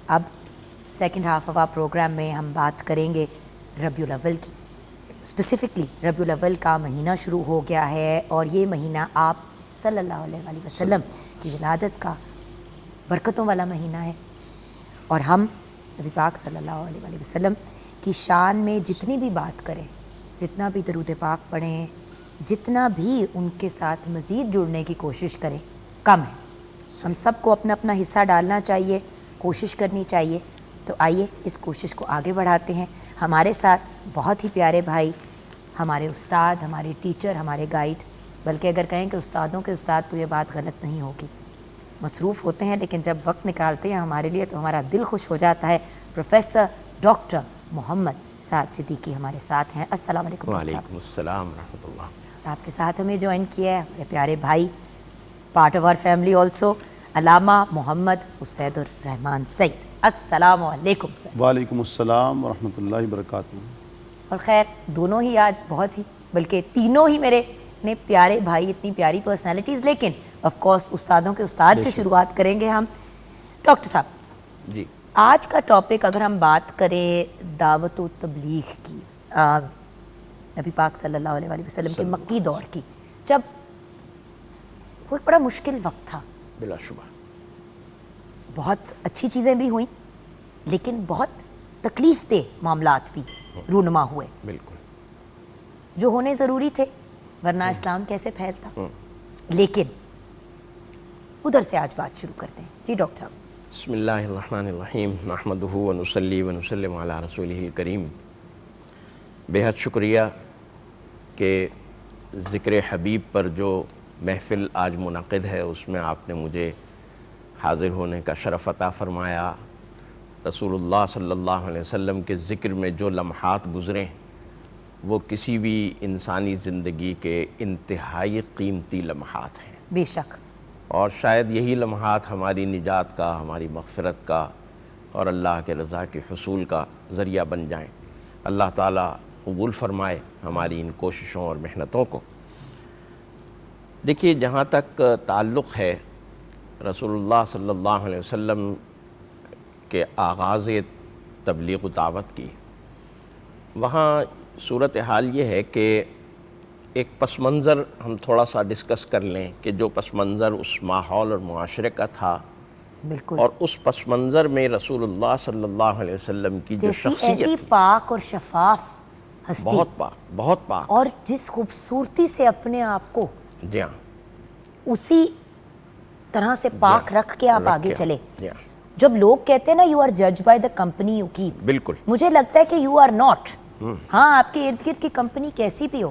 اب second half of our program میں ہم بات کریں گے ربیع الاول کی۔ اسپیسیفکلی ربیع الاول کا مہینہ شروع ہو گیا ہے، اور یہ مہینہ آپ صلی اللہ علیہ وآلہ وسلم کی ولادت کا برکتوں والا مہینہ ہے، اور ہم نبی پاک صلی اللہ علیہ وآلہ وسلم کی شان میں جتنی بھی بات کریں، جتنا بھی درود پاک پڑھیں، جتنا بھی ان کے ساتھ مزید جڑنے کی کوشش کریں، کم ہے۔ ہم سب کو اپنا اپنا حصہ ڈالنا چاہیے، کوشش کرنی چاہیے۔ تو آئیے اس کوشش کو آگے بڑھاتے ہیں۔ ہمارے ساتھ بہت ہی پیارے بھائی، ہمارے استاد، ہمارے ٹیچر، ہمارے گائیڈ، بلکہ اگر کہیں کہ استادوں کے استاد تو یہ بات غلط نہیں ہوگی، مصروف ہوتے ہیں لیکن جب وقت نکالتے ہیں ہمارے لیے تو ہمارا دل خوش ہو جاتا ہے۔ پروفیسر ڈاکٹر محمد سعد صدیقی ہمارے ساتھ ہیں۔ السلام علیکم۔ وعلیکم السلام ورحمۃ اللہ۔ آپ کے ساتھ ہمیں جوائن کیا ہے ہمارے پیارے بھائی، part of our family also, Allama Muhammad اسید الرحمان سعید۔ السلام علیکم سر۔ وعلیکم السلام ورحمۃ اللہ وبرکاتہ۔ اور خیر دونوں ہی آج بہت ہی، بلکہ تینوں ہی میرے اتنے پیارے بھائی، اتنی پیاری پرسنالٹیز، لیکن آف کورس استادوں کے استاد سے شروعات کریں گے ہم۔ ڈاکٹر صاحب جی، آج کا ٹاپک اگر ہم بات کریں دعوت و تبلیغ کی، نبی پاک صلی اللہ علیہ وآلہ وسلم کے مکی دور کی، جب وہ ایک بڑا مشکل وقت تھا، بلا شبہ بہت اچھی چیزیں بھی ہوئیں لیکن بہت تکلیف دہ معاملات بھی رونما ہوئے، بالکل جو ہونے ضروری تھے ورنہ اسلام کیسے پھیلتا۔ لیکن ادھر سے آج بات شروع کرتے ہیں۔ جی ڈاکٹر صاحب۔ بسم اللہ الرحمن الرحیم، نحمدہ ونصلی ونسلم علی رسولہ الکریم۔ بے حد شکریہ کہ ذکر حبیب پر جو محفل آج منعقد ہے اس میں آپ نے مجھے حاضر ہونے کا شرف عطا فرمایا۔ رسول اللہ صلی اللہ علیہ وسلم کے ذکر میں جو لمحات گزریں وہ کسی بھی انسانی زندگی کے انتہائی قیمتی لمحات ہیں، بے شک، اور شاید یہی لمحات ہماری نجات کا، ہماری مغفرت کا اور اللہ کے رضا کے حصول کا ذریعہ بن جائیں۔ اللہ تعالیٰ قبول فرمائے ہماری ان کوششوں اور محنتوں کو۔ دیکھیے، جہاں تک تعلق ہے رسول اللہ صلی اللہ علیہ وسلم کے آغاز تبلیغ و دعوت کی، وہاں صورتحال یہ ہے کہ ایک پس منظر ہم تھوڑا سا ڈسکس کر لیں کہ جو پس منظر اس ماحول اور معاشرے کا تھا، بالکل، اور اس پس منظر میں رسول اللہ صلی اللہ علیہ وسلم کی جو شخصیت ایسی تھی، پاک اور شفاف ہستی، بہت پاک، اور جس خوبصورتی سے اپنے آپ کو جی ہاں، اسی طرح سے پاک رکھ کے آپ آگے چلے۔ جی ہاں، جب لوگ کہتے ہیں نا یو آر جج by the company you keep, بالکل مجھے لگتا ہے کہ یو آر ناٹ۔ ہاں، آپ کے ارد گرد کی کمپنی کیسی بھی ہو،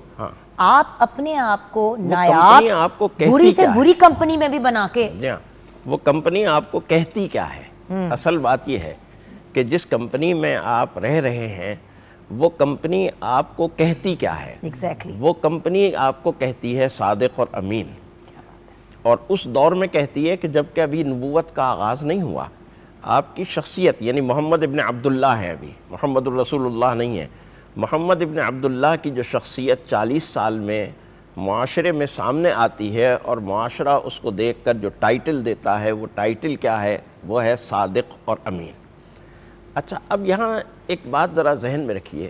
آپ اپنے آپ کو نایاب بری سے بری کمپنی میں بھی بنا کے، جی ہاں، وہ کمپنی آپ کو کہتی کیا ہے۔ اصل بات یہ ہے کہ جس کمپنی میں آپ رہ رہے ہیں وہ کمپنی آپ کو کہتی کیا ہے۔ ایگزیکٹلی، وہ کمپنی آپ کو کہتی ہے صادق اور امین، اور اس دور میں کہتی ہے کہ جب کہ ابھی نبوت کا آغاز نہیں ہوا، آپ کی شخصیت یعنی محمد ابن عبداللہ ہے، ابھی محمد الرسول اللہ نہیں ہے، محمد ابن عبداللہ کی جو شخصیت 40 سال میں معاشرے میں سامنے آتی ہے اور معاشرہ اس کو دیکھ کر جو ٹائٹل دیتا ہے، وہ ٹائٹل کیا ہے؟ وہ ہے صادق اور امین۔ اچھا، اب یہاں ایک بات ذرا ذہن میں رکھیے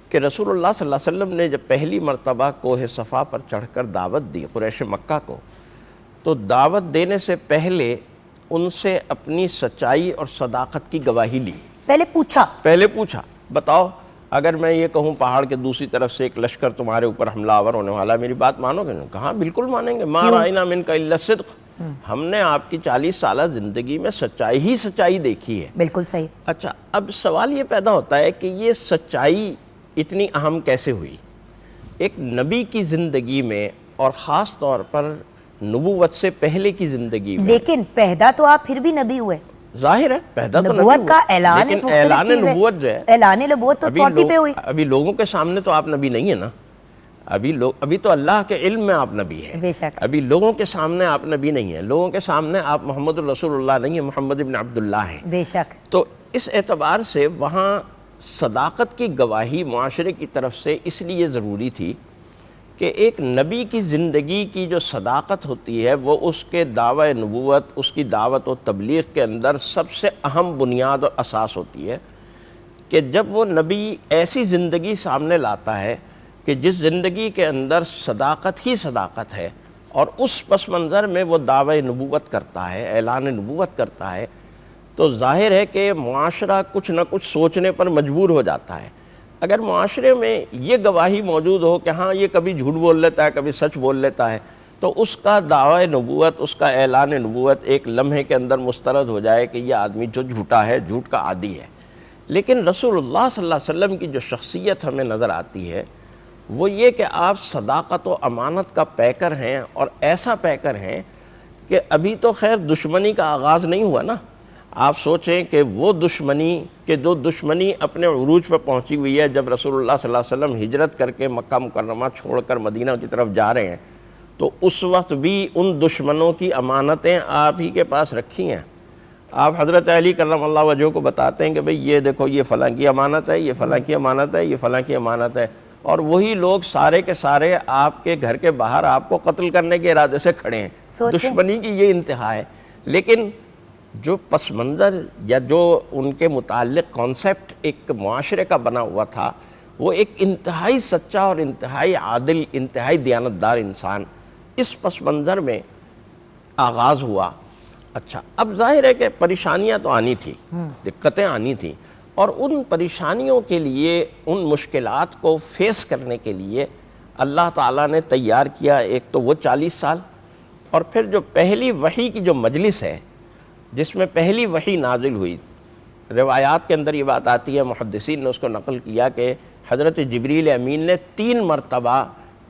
کہ رسول اللہ صلی اللہ علیہ وسلم نے جب پہلی مرتبہ کوہ صفا پر چڑھ کر دعوت دی قریش مکہ کو، تو دعوت دینے سے پہلے ان سے اپنی سچائی اور صداقت کی گواہی لی۔ پہلے پوچھا، بتاؤ اگر میں یہ کہوں پہاڑ کے دوسری طرف سے ایک لشکر تمہارے اوپر حملہ آور ہونے والا ہے، میری بات مانو گے؟ کہاں بالکل مانیں گے۔ ما رأینا منک الا الصدق، ہم نے آپ کی 40 سالہ زندگی میں سچائی ہی سچائی دیکھی ہے۔ بالکل صحیح۔ اچھا، اب سوال یہ پیدا ہوتا ہے کہ یہ سچائی اتنی اہم کیسے ہوئی ایک نبی کی زندگی میں، اور خاص طور پر نبوت سے پہلے کی زندگی میں؟ لیکن پیدا تو آپ پھر بھی نبی ہوئے، ظاہر ہے پیدا تو نبی نبوت ہوا، کا اعلان لیکن مختلف اعلان چیز ہے۔ نبوت جو ہے اعلان نبوت تو 40 پہ ہوئی۔ ابھی لوگوں کے سامنے تو آپ نبی نہیں ہیں نا، ابھی تو اللہ کے علم میں آپ نبی ہیں، بے شک۔ ابھی لوگوں کے سامنے آپ نبی نہیں ہیں، لوگوں کے سامنے آپ محمد الرسول اللہ نہیں ہیں، محمد ابن عبداللہ ہیں۔ بے شک۔ تو اس اعتبار سے وہاں صداقت کی گواہی معاشرے کی طرف سے اس لیے ضروری تھی کہ ایک نبی کی زندگی کی جو صداقت ہوتی ہے وہ اس کے دعوی نبوت، اس کی دعوت و تبلیغ کے اندر سب سے اہم بنیاد اور اساس ہوتی ہے کہ جب وہ نبی ایسی زندگی سامنے لاتا ہے کہ جس زندگی کے اندر صداقت ہی صداقت ہے اور اس پس منظر میں وہ دعوی نبوت کرتا ہے، اعلان نبوت کرتا ہے، تو ظاہر ہے کہ معاشرہ کچھ نہ کچھ سوچنے پر مجبور ہو جاتا ہے۔ اگر معاشرے میں یہ گواہی موجود ہو کہ ہاں یہ کبھی جھوٹ بول لیتا ہے، کبھی سچ بول لیتا ہے، تو اس کا دعوی نبوت، اس کا اعلان نبوت ایک لمحے کے اندر مسترد ہو جائے کہ یہ آدمی جو جھوٹا ہے، جھوٹ کا عادی ہے۔ لیکن رسول اللہ صلی اللہ علیہ وسلم کی جو شخصیت ہمیں نظر آتی ہے وہ یہ کہ آپ صداقت و امانت کا پیکر ہیں، اور ایسا پیکر ہیں کہ ابھی تو خیر دشمنی کا آغاز نہیں ہوا نا۔ آپ سوچیں کہ وہ دشمنی کہ جو دشمنی اپنے عروج پہ پہنچی ہوئی ہے جب رسول اللہ صلی اللہ علیہ وسلم ہجرت کر کے مکہ مکرمہ چھوڑ کر مدینہ کی طرف جا رہے ہیں، تو اس وقت بھی ان دشمنوں کی امانتیں آپ ہی کے پاس رکھی ہیں۔ آپ حضرت علی کرم اللہ وجہہ کو بتاتے ہیں کہ بھئی یہ دیکھو یہ فلاں کی امانت ہے، یہ فلاں کی امانت ہے، یہ فلاں کی امانت ہے، اور وہی لوگ سارے کے سارے آپ کے گھر کے باہر آپ کو قتل کرنے کے ارادے سے کھڑے ہیں۔ دشمنی کی یہ انتہا ہے۔ لیکن جو پس منظر یا جو ان کے متعلق کانسیپٹ ایک معاشرے کا بنا ہوا تھا، وہ ایک انتہائی سچا اور انتہائی عادل، انتہائی دیانتدار انسان، اس پس منظر میں آغاز ہوا۔ اچھا، اب ظاہر ہے کہ پریشانیاں تو آنی تھی، دقتیں آنی تھیں، اور ان پریشانیوں کے لیے، ان مشکلات کو فیس کرنے کے لیے اللہ تعالیٰ نے تیار کیا ایک تو وہ 40 سال، اور پھر جو پہلی وحی کی جو مجلس ہے جس میں پہلی وحی نازل ہوئی، روایات کے اندر یہ بات آتی ہے، محدثین نے اس کو نقل کیا کہ حضرت جبریل امین نے 3 مرتبہ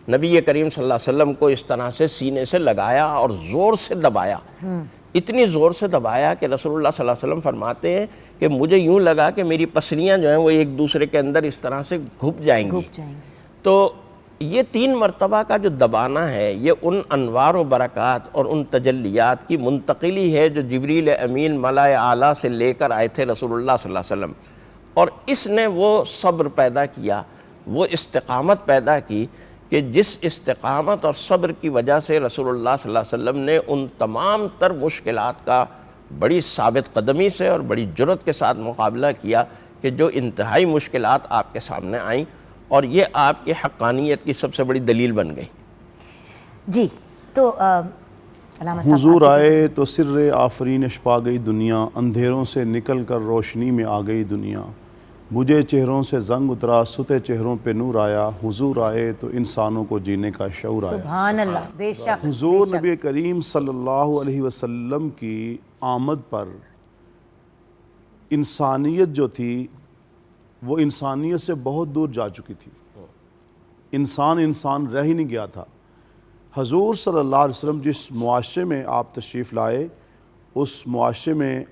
نبی کریم صلی اللہ علیہ وسلم کو اس طرح سے سینے سے لگایا اور زور سے دبایا، اتنی زور سے دبایا کہ رسول اللہ صلی اللہ علیہ وسلم فرماتے ہیں کہ مجھے یوں لگا کہ میری پسلیاں جو ہیں وہ ایک دوسرے کے اندر اس طرح سے گھپ جائیں گی۔ تو یہ 3 مرتبہ کا جو دبانا ہے، یہ ان انوار و برکات اور ان تجلیات کی منتقلی ہے جو جبریل امین ملائے اعلیٰ سے لے کر آئے تھے رسول اللہ صلی اللہ علیہ وسلم، اور اس نے وہ صبر پیدا کیا، وہ استقامت پیدا کی کہ جس استقامت اور صبر کی وجہ سے رسول اللہ صلی اللہ علیہ وسلم نے ان تمام تر مشکلات کا بڑی ثابت قدمی سے اور بڑی جرأت کے ساتھ مقابلہ کیا کہ جو انتہائی مشکلات آپ کے سامنے آئیں، اور یہ آپ کی حقانیت کی سب سے بڑی دلیل بن گئی۔ جی، تو علامہ صاحب حضور آئے تو سر آفرینش پا گئی دنیا، اندھیروں سے نکل کر روشنی میں آ گئی دنیا، بجھے چہروں سے زنگ اترا، ستے چہروں پہ نور آیا، حضور آئے تو انسانوں کو جینے کا شعور آیا۔ سبحان اللہ، بے شک۔ حضور نبی کریم صلی اللہ علیہ وسلم کی آمد پر انسانیت جو تھی وہ انسانیت سے بہت دور جا چکی تھی، انسان رہ ہی نہیں گیا تھا۔ حضور صلی اللہ علیہ وسلم جس معاشرے میں آپ تشریف لائے، اس معاشرے میں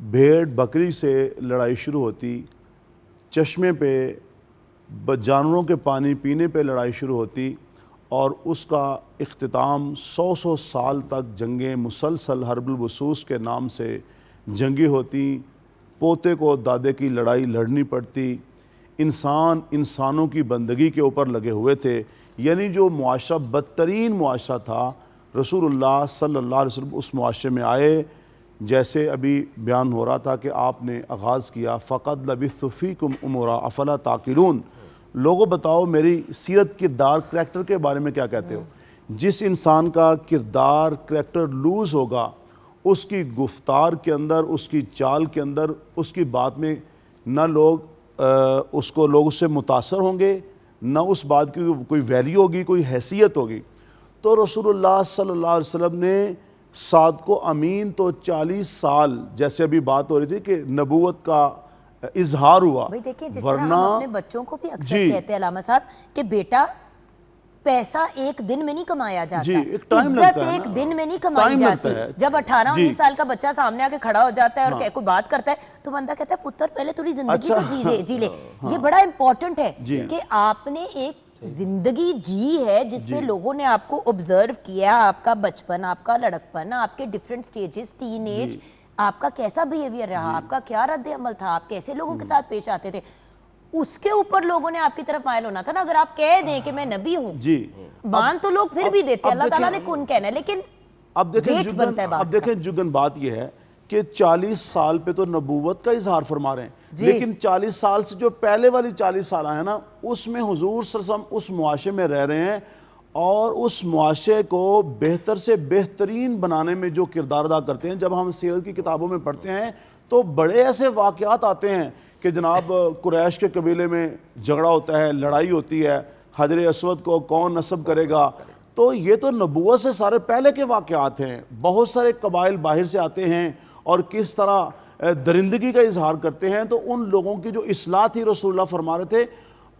بھیڑ بکری سے لڑائی شروع ہوتی، چشمے پہ جانوروں کے پانی پینے پہ لڑائی شروع ہوتی، اور اس کا اختتام 100 سال تک جنگیں مسلسل حرب البسوس کے نام سے جنگیں ہوتی، پوتے کو دادے کی لڑائی لڑنی پڑتی، انسانوں کی بندگی کے اوپر لگے ہوئے تھے، یعنی جو معاشرہ بدترین معاشرہ تھا، رسول اللہ صلی اللہ علیہ وسلم اس معاشرے میں آئے۔ جیسے ابھی بیان ہو رہا تھا کہ آپ نے آغاز کیا فَقَدْ لَبِثْتُ فِيكُمْ عُمُرًا أَفَلَا تَعْقِلُونَ، لوگوں بتاؤ میری سیرت، کردار، کریکٹر کے بارے میں کیا کہتے ہو؟ جس انسان کا کردار، کریکٹر لوز ہوگا، اس کی گفتار کے اندر، اس کی چال کے اندر، اس کی بات میں نہ لوگ اس سے متاثر ہوں گے، نہ اس بات کی کوئی ویلیو ہوگی، کوئی حیثیت ہوگی۔ تو رسول اللہ صلی اللہ علیہ وسلم نے صادق و امین تو 40 سال، جیسے ابھی بات ہو رہی تھی کہ نبوت کا اظہار ہوا، بھئی دیکھیں جس طرح ہم اپنے بچوں کو بھی اکثر کہتے ہیں علامہ صاحب کہ بیٹا پیسہ ایک دن میں نہیں کمایا جاتا, جی ایک ٹائم عزت لگتا ہے ایک نا, دن میں نہیں کمائی ٹائم جاتی. لگتا ہے. جب 18-19 سال کا بچہ سامنے آ کے کھڑا ہو جاتا ہے اور کوئی بات کرتا ہے تو بندہ کہتا ہے پتر پہلے تھوڑی زندگی تو جی لے. یہ بڑا امپورٹنٹ ہے کہ آپ نے ایک زندگی جی ہے جس پہ لوگوں نے آپ کو آبزرو کیا, آپ کا بچپن, آپ کا لڑکپن, آپ کے ڈفرینٹ سٹیجز, ٹین ایج, آپ کا کیسا بیہیویئر رہا, آپ کا کیا رد عمل تھا, آپ کیسے لوگوں کے ساتھ پیش آتے تھے, اس کے اوپر لوگوں نے آپ کی طرف مائل ہونا تھا نا. اگر آپ کہہ دیں کہ میں نبی ہوں, مان تو لوگ پھر بھی دیتے, اللہ تعالیٰ نے کن کہنا ہے, لیکن اب دیکھیں جگن بات یہ ہے کہ 40 سال پہ تو نبوت کا اظہار فرما رہے ہیں, لیکن 40 سال سے جو پہلے والی 40 سال ہیں نا, اس میں حضور صلی اللہ علیہ وسلم اس معاشرے میں رہ رہے ہیں اور اس معاشرے کو بہتر سے بہترین بنانے میں جو کردار ادا کرتے ہیں. جب ہم سیرت کی کتابوں میں پڑھتے ہیں تو بڑے ایسے واقعات آتے ہیں کہ جناب قریش کے قبیلے میں جھگڑا ہوتا ہے, لڑائی ہوتی ہے, حجر اسود کو کون نصب کرے گا, تو یہ تو نبوت سے سارے پہلے کے واقعات ہیں. بہت سارے قبائل باہر سے آتے ہیں اور کس طرح درندگی کا اظہار کرتے ہیں, تو ان لوگوں کی جو اصلاح تھی رسول اللہ فرما رہے تھے.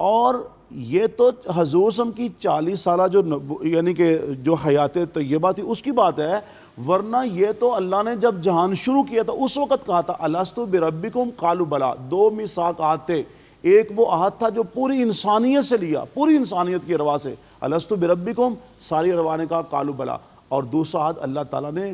اور یہ تو حضور صلی اللہ علیہ وسلم کی 40 سالہ جو یعنی کہ جو حیات طیبہ تھی اس کی بات ہے, ورنہ یہ تو اللہ نے جب جہان شروع کیا تھا اس وقت کہا تھا الست بربکم قالوا بلا. 2 میثاق عہد تھے, ایک وہ عہد تھا جو پوری انسانیت سے لیا, پوری انسانیت کی روا سے, الست بربکم, ساری روا نے کہا قالوا بلا. اور دوسرا عہد اللہ تعالیٰ نے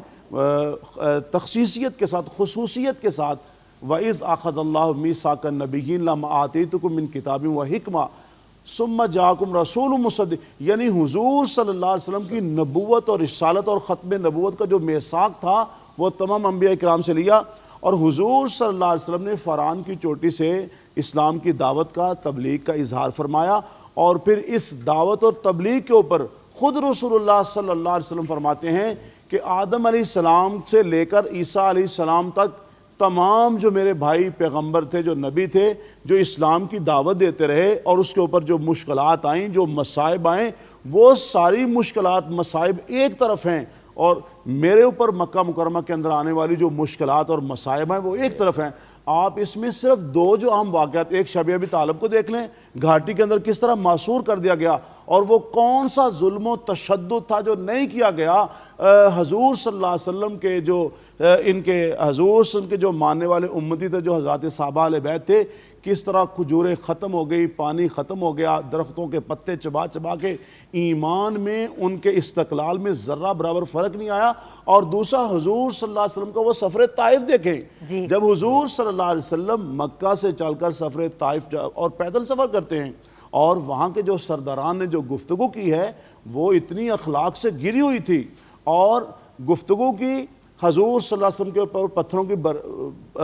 تخصیصیت کے ساتھ, خصوصیت کے ساتھ, وَإِذْ أَخَذَ اللَّهُ مِيثَاقَ النَّبِيِّينَ لَمَّا آتَيْتُكُم مِّن كِتَابٍ وَحِكْمَةٍ ثُمَّ جَاءَكُمْ رَسُولٌ مُصَدِّقٌ. یعنی حضور صلی اللہ علیہ وسلم کی نبوت اور رسالت اور ختم نبوت کا جو میثاق تھا وہ تمام انبیاء کرام سے لیا, اور حضور صلی اللہ علیہ وسلم نے فرعون کی چوٹی سے اسلام کی دعوت کا, تبلیغ کا اظہار فرمایا. اور پھر اس دعوت اور تبلیغ کے اوپر خود رسول اللہ صلی اللہ علیہ وسلم فرماتے ہیں کہ آدم علیہ السلام سے لے کر عیسیٰ علیہ السلام تک تمام جو میرے بھائی پیغمبر تھے, جو نبی تھے, جو اسلام کی دعوت دیتے رہے, اور اس کے اوپر جو مشکلات آئیں, جو مصائب آئیں, وہ ساری مشکلات مصائب ایک طرف ہیں, اور میرے اوپر مکہ مکرمہ کے اندر آنے والی جو مشکلات اور مصائب ہیں وہ ایک طرف ہیں. آپ اس میں صرف 2 جو اہم واقعات, ایک شب ابی طالب کو دیکھ لیں, گھاٹی کے اندر کس طرح معصور کر دیا گیا, اور وہ کون سا ظلم و تشدد تھا جو نہیں کیا گیا حضور صلی اللہ علیہ وسلم کے جو ان کے حضور صلی اللہ علیہ وسلم کے جو ماننے والے امتی تھے, جو حضرات صحابہ علیہ بیت تھے, کس طرح کھجوریں ختم ہو گئی, پانی ختم ہو گیا, درختوں کے پتے چبا چبا کے, ایمان میں ان کے استقلال میں ذرہ برابر فرق نہیں آیا. اور دوسرا حضور صلی اللہ علیہ وسلم کا وہ سفر طائف دیکھیں, جب حضور صلی اللہ علیہ وسلم مکہ سے چل کر سفر طائف اور پیدل سفر کرتے ہیں, اور وہاں کے جو سرداران نے جو گفتگو کی ہے وہ اتنی اخلاق سے گری ہوئی تھی, اور گفتگو کی حضور صلی اللہ علیہ وسلم کے اوپر پتھروں کی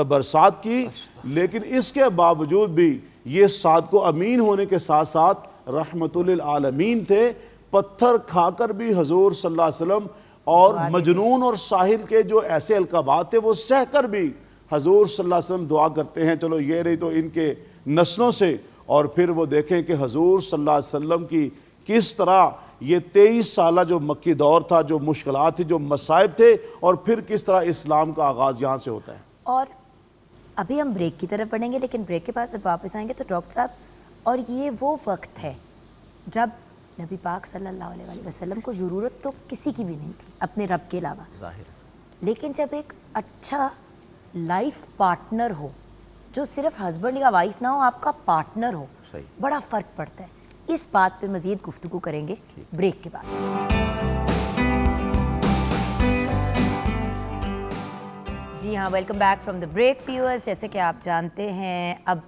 برسات کی, لیکن اس کے باوجود بھی یہ صادق و امین ہونے کے ساتھ ساتھ رحمت للعالمین تھے. پتھر کھا کر بھی حضور صلی اللہ علیہ وسلم, اور مجنون اور ساحل کے جو ایسے القابات تھے وہ سہ کر بھی حضور صلی اللہ علیہ وسلم دعا کرتے ہیں چلو یہ نہیں تو ان کے نسلوں سے. اور پھر وہ دیکھیں کہ حضور صلی اللہ علیہ وسلم کی کس طرح یہ 23 سالہ جو مکی دور تھا, جو مشکلات تھی, جو مصائب تھے, اور پھر کس طرح اسلام کا آغاز یہاں سے ہوتا ہے. اور ابھی ہم بریک کی طرف پڑھیں گے, لیکن بریک کے بعد جب واپس آئیں گے تو ڈاکٹر صاحب, اور یہ وہ وقت ہے جب نبی پاک صلی اللہ علیہ وسلم کو ضرورت تو کسی کی بھی نہیں تھی اپنے رب کے علاوہ, لیکن جب ایک اچھا لائف پارٹنر ہو, جو صرف ہسبینڈ یا وائف نہ ہو, آپ کا پارٹنر ہو, بڑا فرق پڑتا ہے. اس بات پہ مزید گفتگو کریں گے بریک کے بعد. جی ہاں, welcome back from the break viewers. جیسے کہ آپ جانتے ہیں اب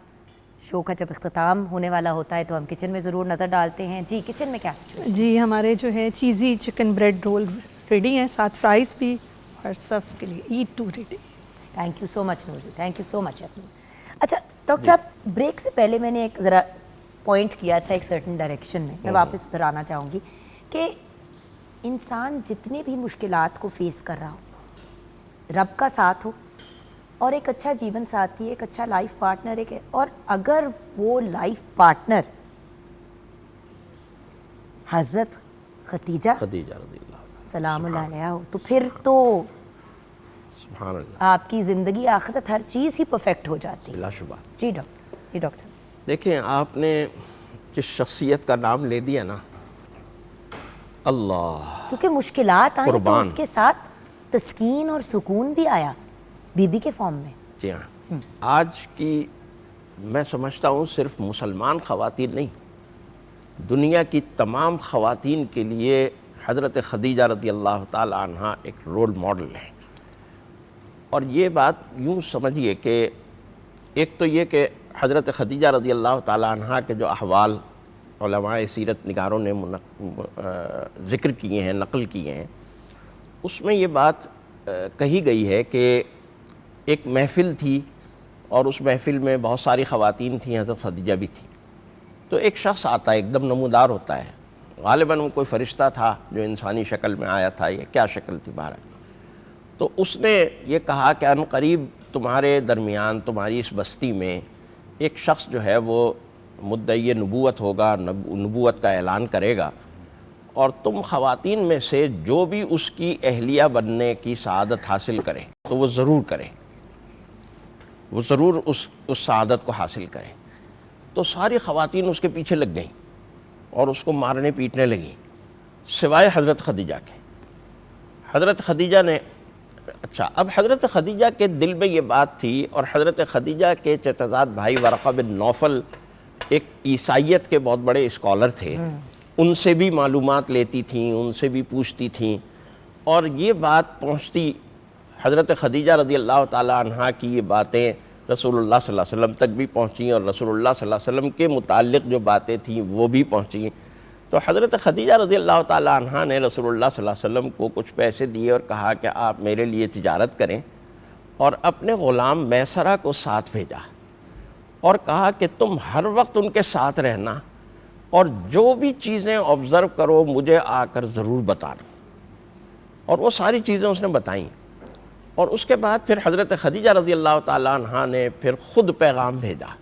شو کا جب اختتام ہونے والا ہوتا ہے تو ہم کچن میں ضرور نظر ڈالتے ہیں. جی کچن میں کیا سچویشن؟ جی ہمارے جو ہے چیزی چکن بریڈ رول ریڈی ہیں, ساتھ فرائز بھی, اور سب کے لیے at 2 ready. Thank you so much Noor ji, thank you so much. اچھا ڈاکٹر صاحب, بریک سے پہلے میں نے ایک ذرا پوائنٹ کیا تھا ایک سرٹن ڈائریکشن میں واپس ادھر آنا چاہوں گی کہ انسان جتنے بھی مشکلات کو فیس کر رہا ہو, رب کا ساتھ ہو, اور ایک اچھا جیون ساتھی, ایک اچھا لائف پارٹنر, ایک, اور اگر وہ لائف پارٹنر حضرت خدیجہ رضی اللہ سلام اللہ علیہ ہو, تو پھر تو سبحان اللہ آپ کی زندگی آخرت ہر چیز ہی پرفیکٹ ہو جاتی ہے. بلا شبہ. جی ڈاکٹر. دیکھیں, آپ نے جس شخصیت کا نام لے دیا نا, اللہ کیونکہ مشکلات آئیں تو قربان۔ اس کے ساتھ تسکین اور سکون بھی آیا بی بی کے فارم میں۔ جی ہاں، آج کی میں سمجھتا ہوں صرف مسلمان خواتین نہیں، دنیا کی تمام خواتین کے لیے حضرت خدیجہ رضی اللہ تعالی عنہ ایک رول ماڈل ہے۔ اور یہ بات یوں سمجھیے کہ ایک تو یہ کہ حضرت خدیجہ رضی اللہ تعالی عنہ کے جو احوال علماء سیرت نگاروں نے ذکر کیے ہیں، نقل کیے ہیں، اس میں یہ بات کہی گئی ہے کہ ایک محفل تھی اور اس محفل میں بہت ساری خواتین تھیں، حضرت خدیجہ بھی تھیں۔ تو ایک شخص آتا ہے، ایک دم نمودار ہوتا ہے، غالباً وہ کوئی فرشتہ تھا جو انسانی شکل میں آیا تھا، یا کیا شکل تھی بہرحال۔ تو اس نے یہ کہا کہ ان قریب تمہارے درمیان، تمہاری اس بستی میں ایک شخص جو ہے وہ مدعی نبوت ہوگا، نبوت کا اعلان کرے گا، اور تم خواتین میں سے جو بھی اس کی اہلیہ بننے کی سعادت حاصل کرے تو وہ ضرور کرے، وہ ضرور اس سعادت کو حاصل کرے۔ تو ساری خواتین اس کے پیچھے لگ گئیں اور اس کو مارنے پیٹنے لگیں، سوائے حضرت خدیجہ کے۔ حضرت خدیجہ نے اب حضرت خدیجہ کے دل میں یہ بات تھی، اور حضرت خدیجہ کے چچزاد بھائی ورقہ بن نوفل ایک عیسائیت کے بہت بڑے اسکالر تھے، ان سے بھی معلومات لیتی تھیں، ان سے بھی پوچھتی تھیں، اور یہ بات پہنچتی حضرت خدیجہ رضی اللہ تعالی عنہ کی یہ باتیں رسول اللہ صلی اللہ علیہ وسلم تک بھی پہنچیں، اور رسول اللہ صلی اللہ علیہ وسلم کے متعلق جو باتیں تھیں وہ بھی پہنچیں۔ تو حضرت خدیجہ رضی اللہ تعالی عنہ نے رسول اللہ صلی اللہ علیہ وسلم کو کچھ پیسے دیے اور کہا کہ آپ میرے لیے تجارت کریں، اور اپنے غلام میسرہ کو ساتھ بھیجا اور کہا کہ تم ہر وقت ان کے ساتھ رہنا، اور جو بھی چیزیں آبزرو کرو مجھے آ کر ضرور بتانا۔ اور وہ ساری چیزیں اس نے بتائیں، اور اس کے بعد پھر حضرت خدیجہ رضی اللہ تعالی عنہ نے پھر خود پیغام بھیجا۔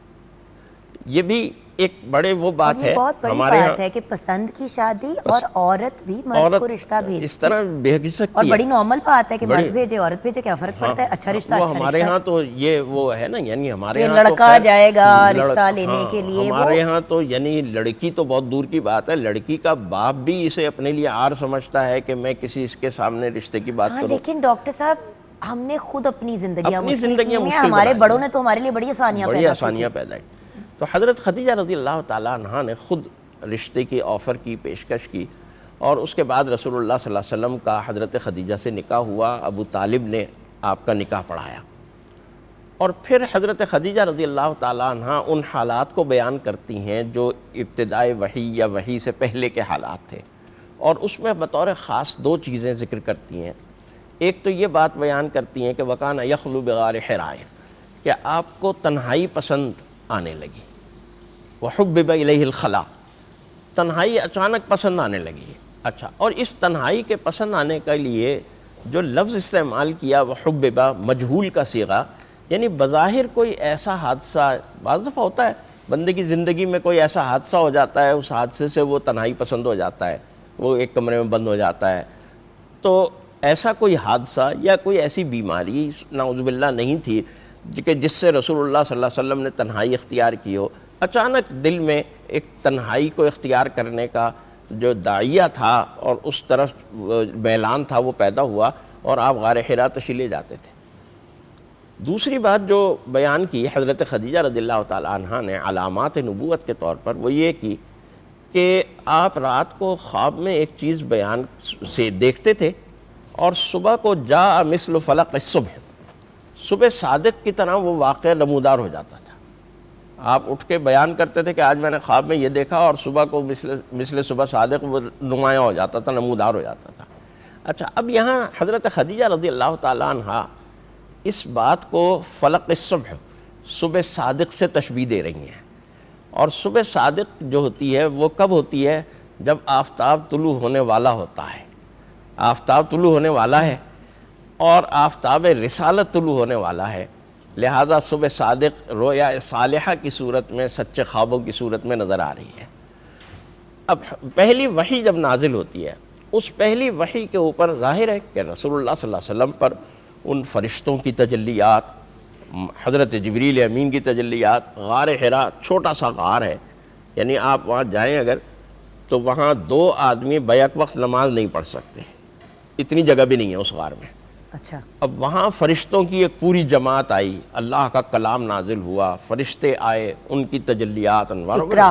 یہ بھی ایک بڑے وہ بات ہے، بہت بڑی بات ہے کہ پسند کی شادی اور عورت بھی مرد کو رشتہ بھیجتی، اس طرح بھیج سکتی ہے، اور بڑی نارمل بات ہے کہ مرد بھیجے عورت بھیجے، کیا فرق پڑتا ہے؟ اچھا رشتہ، وہ اچھا ہمارے رشتہ۔ ہاں تو یہ وہ ہے نا، یعنی ہمارے یہ ہاں تو لڑکا جائے گا رشتہ لینے کے لیے، ہمارے ہاں تو یعنی لڑکی تو بہت دور کی بات ہے، لڑکی کا باپ بھی اسے اپنے لیے عار سمجھتا ہے کہ میں کسی اس کے سامنے رشتے کی بات کروں۔ لیکن ڈاکٹر صاحب ہم نے خود اپنی زندگیاں مشکل کی ہیں، مشکل ہمارے بڑوں نے تو ہمارے لیے بڑی آسانیاں پیدا کی۔ تو حضرت خدیجہ رضی اللہ تعالی عنہ نے خود رشتے کی آفر کی، پیشکش کی، اور اس کے بعد رسول اللہ صلی اللہ علیہ وسلم کا حضرت خدیجہ سے نکاح ہوا، ابو طالب نے آپ کا نکاح پڑھایا۔ اور پھر حضرت خدیجہ رضی اللہ تعالی عنہ ان حالات کو بیان کرتی ہیں جو ابتدائی وحی یا وحی سے پہلے کے حالات تھے، اور اس میں بطور خاص دو چیزیں ذکر کرتی ہیں۔ ایک تو یہ بات بیان کرتی ہیں کہ وَكَانَ يَخْلُو بِغَارِ حِرَاءٍ، کہ آپ کو تنہائی پسند آنے لگی، وَحُبِّبَ إِلَيْهِ الْخَلَاء، تنہائی اچانک پسند آنے لگی۔ اچھا، اور اس تنہائی کے پسند آنے کے لیے جو لفظ استعمال کیا وَحُبِّبَ، مجہول کا صیغہ، یعنی بظاہر کوئی ایسا حادثہ، بعض دفعہ ہوتا ہے بندے کی زندگی میں کوئی ایسا حادثہ ہو جاتا ہے، اس حادثے سے وہ تنہائی پسند ہو جاتا ہے، وہ ایک کمرے میں بند ہو جاتا ہے۔ تو ایسا کوئی حادثہ یا کوئی ایسی بیماری نعوذ باللہ نہیں تھی کہ جس سے رسول اللہ صلی اللہ علیہ وسلم نے تنہائی اختیار کی ہو۔ اچانک دل میں ایک تنہائی کو اختیار کرنے کا جو داعیہ تھا اور اس طرف میلان تھا وہ پیدا ہوا، اور آپ غار حرا تشریف لے جاتے تھے۔ دوسری بات جو بیان کی حضرت خدیجہ رضی اللہ تعالی عنہ نے علامات نبوت کے طور پر، وہ یہ کی کہ آپ رات کو خواب میں ایک چیز بیان سے دیکھتے تھے، اور صبح کو جاء مثل فلق الصبح، صبح صادق کی طرح وہ واقعہ نمودار ہو جاتا تھا۔ آپ اٹھ کے بیان کرتے تھے کہ آج میں نے خواب میں یہ دیکھا، اور صبح کو مثل صبح صادق وہ نمایاں ہو جاتا تھا، نمودار ہو جاتا تھا۔ اچھا، اب یہاں حضرت خدیجہ رضی اللہ تعالی عنہ اس بات کو فلق الصبح، صبح صادق سے تشبیہ دے رہی ہیں، اور صبح صادق جو ہوتی ہے وہ کب ہوتی ہے؟ جب آفتاب طلوع ہونے والا ہوتا ہے، آفتاب طلوع ہونے والا ہے، اور آفتاب رسالت طلوع ہونے والا ہے، لہذا صبح صادق رویا صالحہ کی صورت میں، سچے خوابوں کی صورت میں نظر آ رہی ہے۔ اب پہلی وحی جب نازل ہوتی ہے، اس پہلی وحی کے اوپر ظاہر ہے کہ رسول اللہ صلی اللہ علیہ وسلم پر ان فرشتوں کی تجلیات، حضرت جبریل امین کی تجلیات، غار حرا چھوٹا سا غار ہے، یعنی آپ وہاں جائیں اگر تو وہاں 2 آدمی بیک وقت نماز نہیں پڑھ سکتے، اتنی جگہ بھی نہیں ہے اس غار میں۔ اچھا، اب وہاں فرشتوں کی ایک پوری جماعت آئی، اللہ کا کلام نازل ہوا، فرشتے آئے، ان کی تجلیات، انوار، اقرا،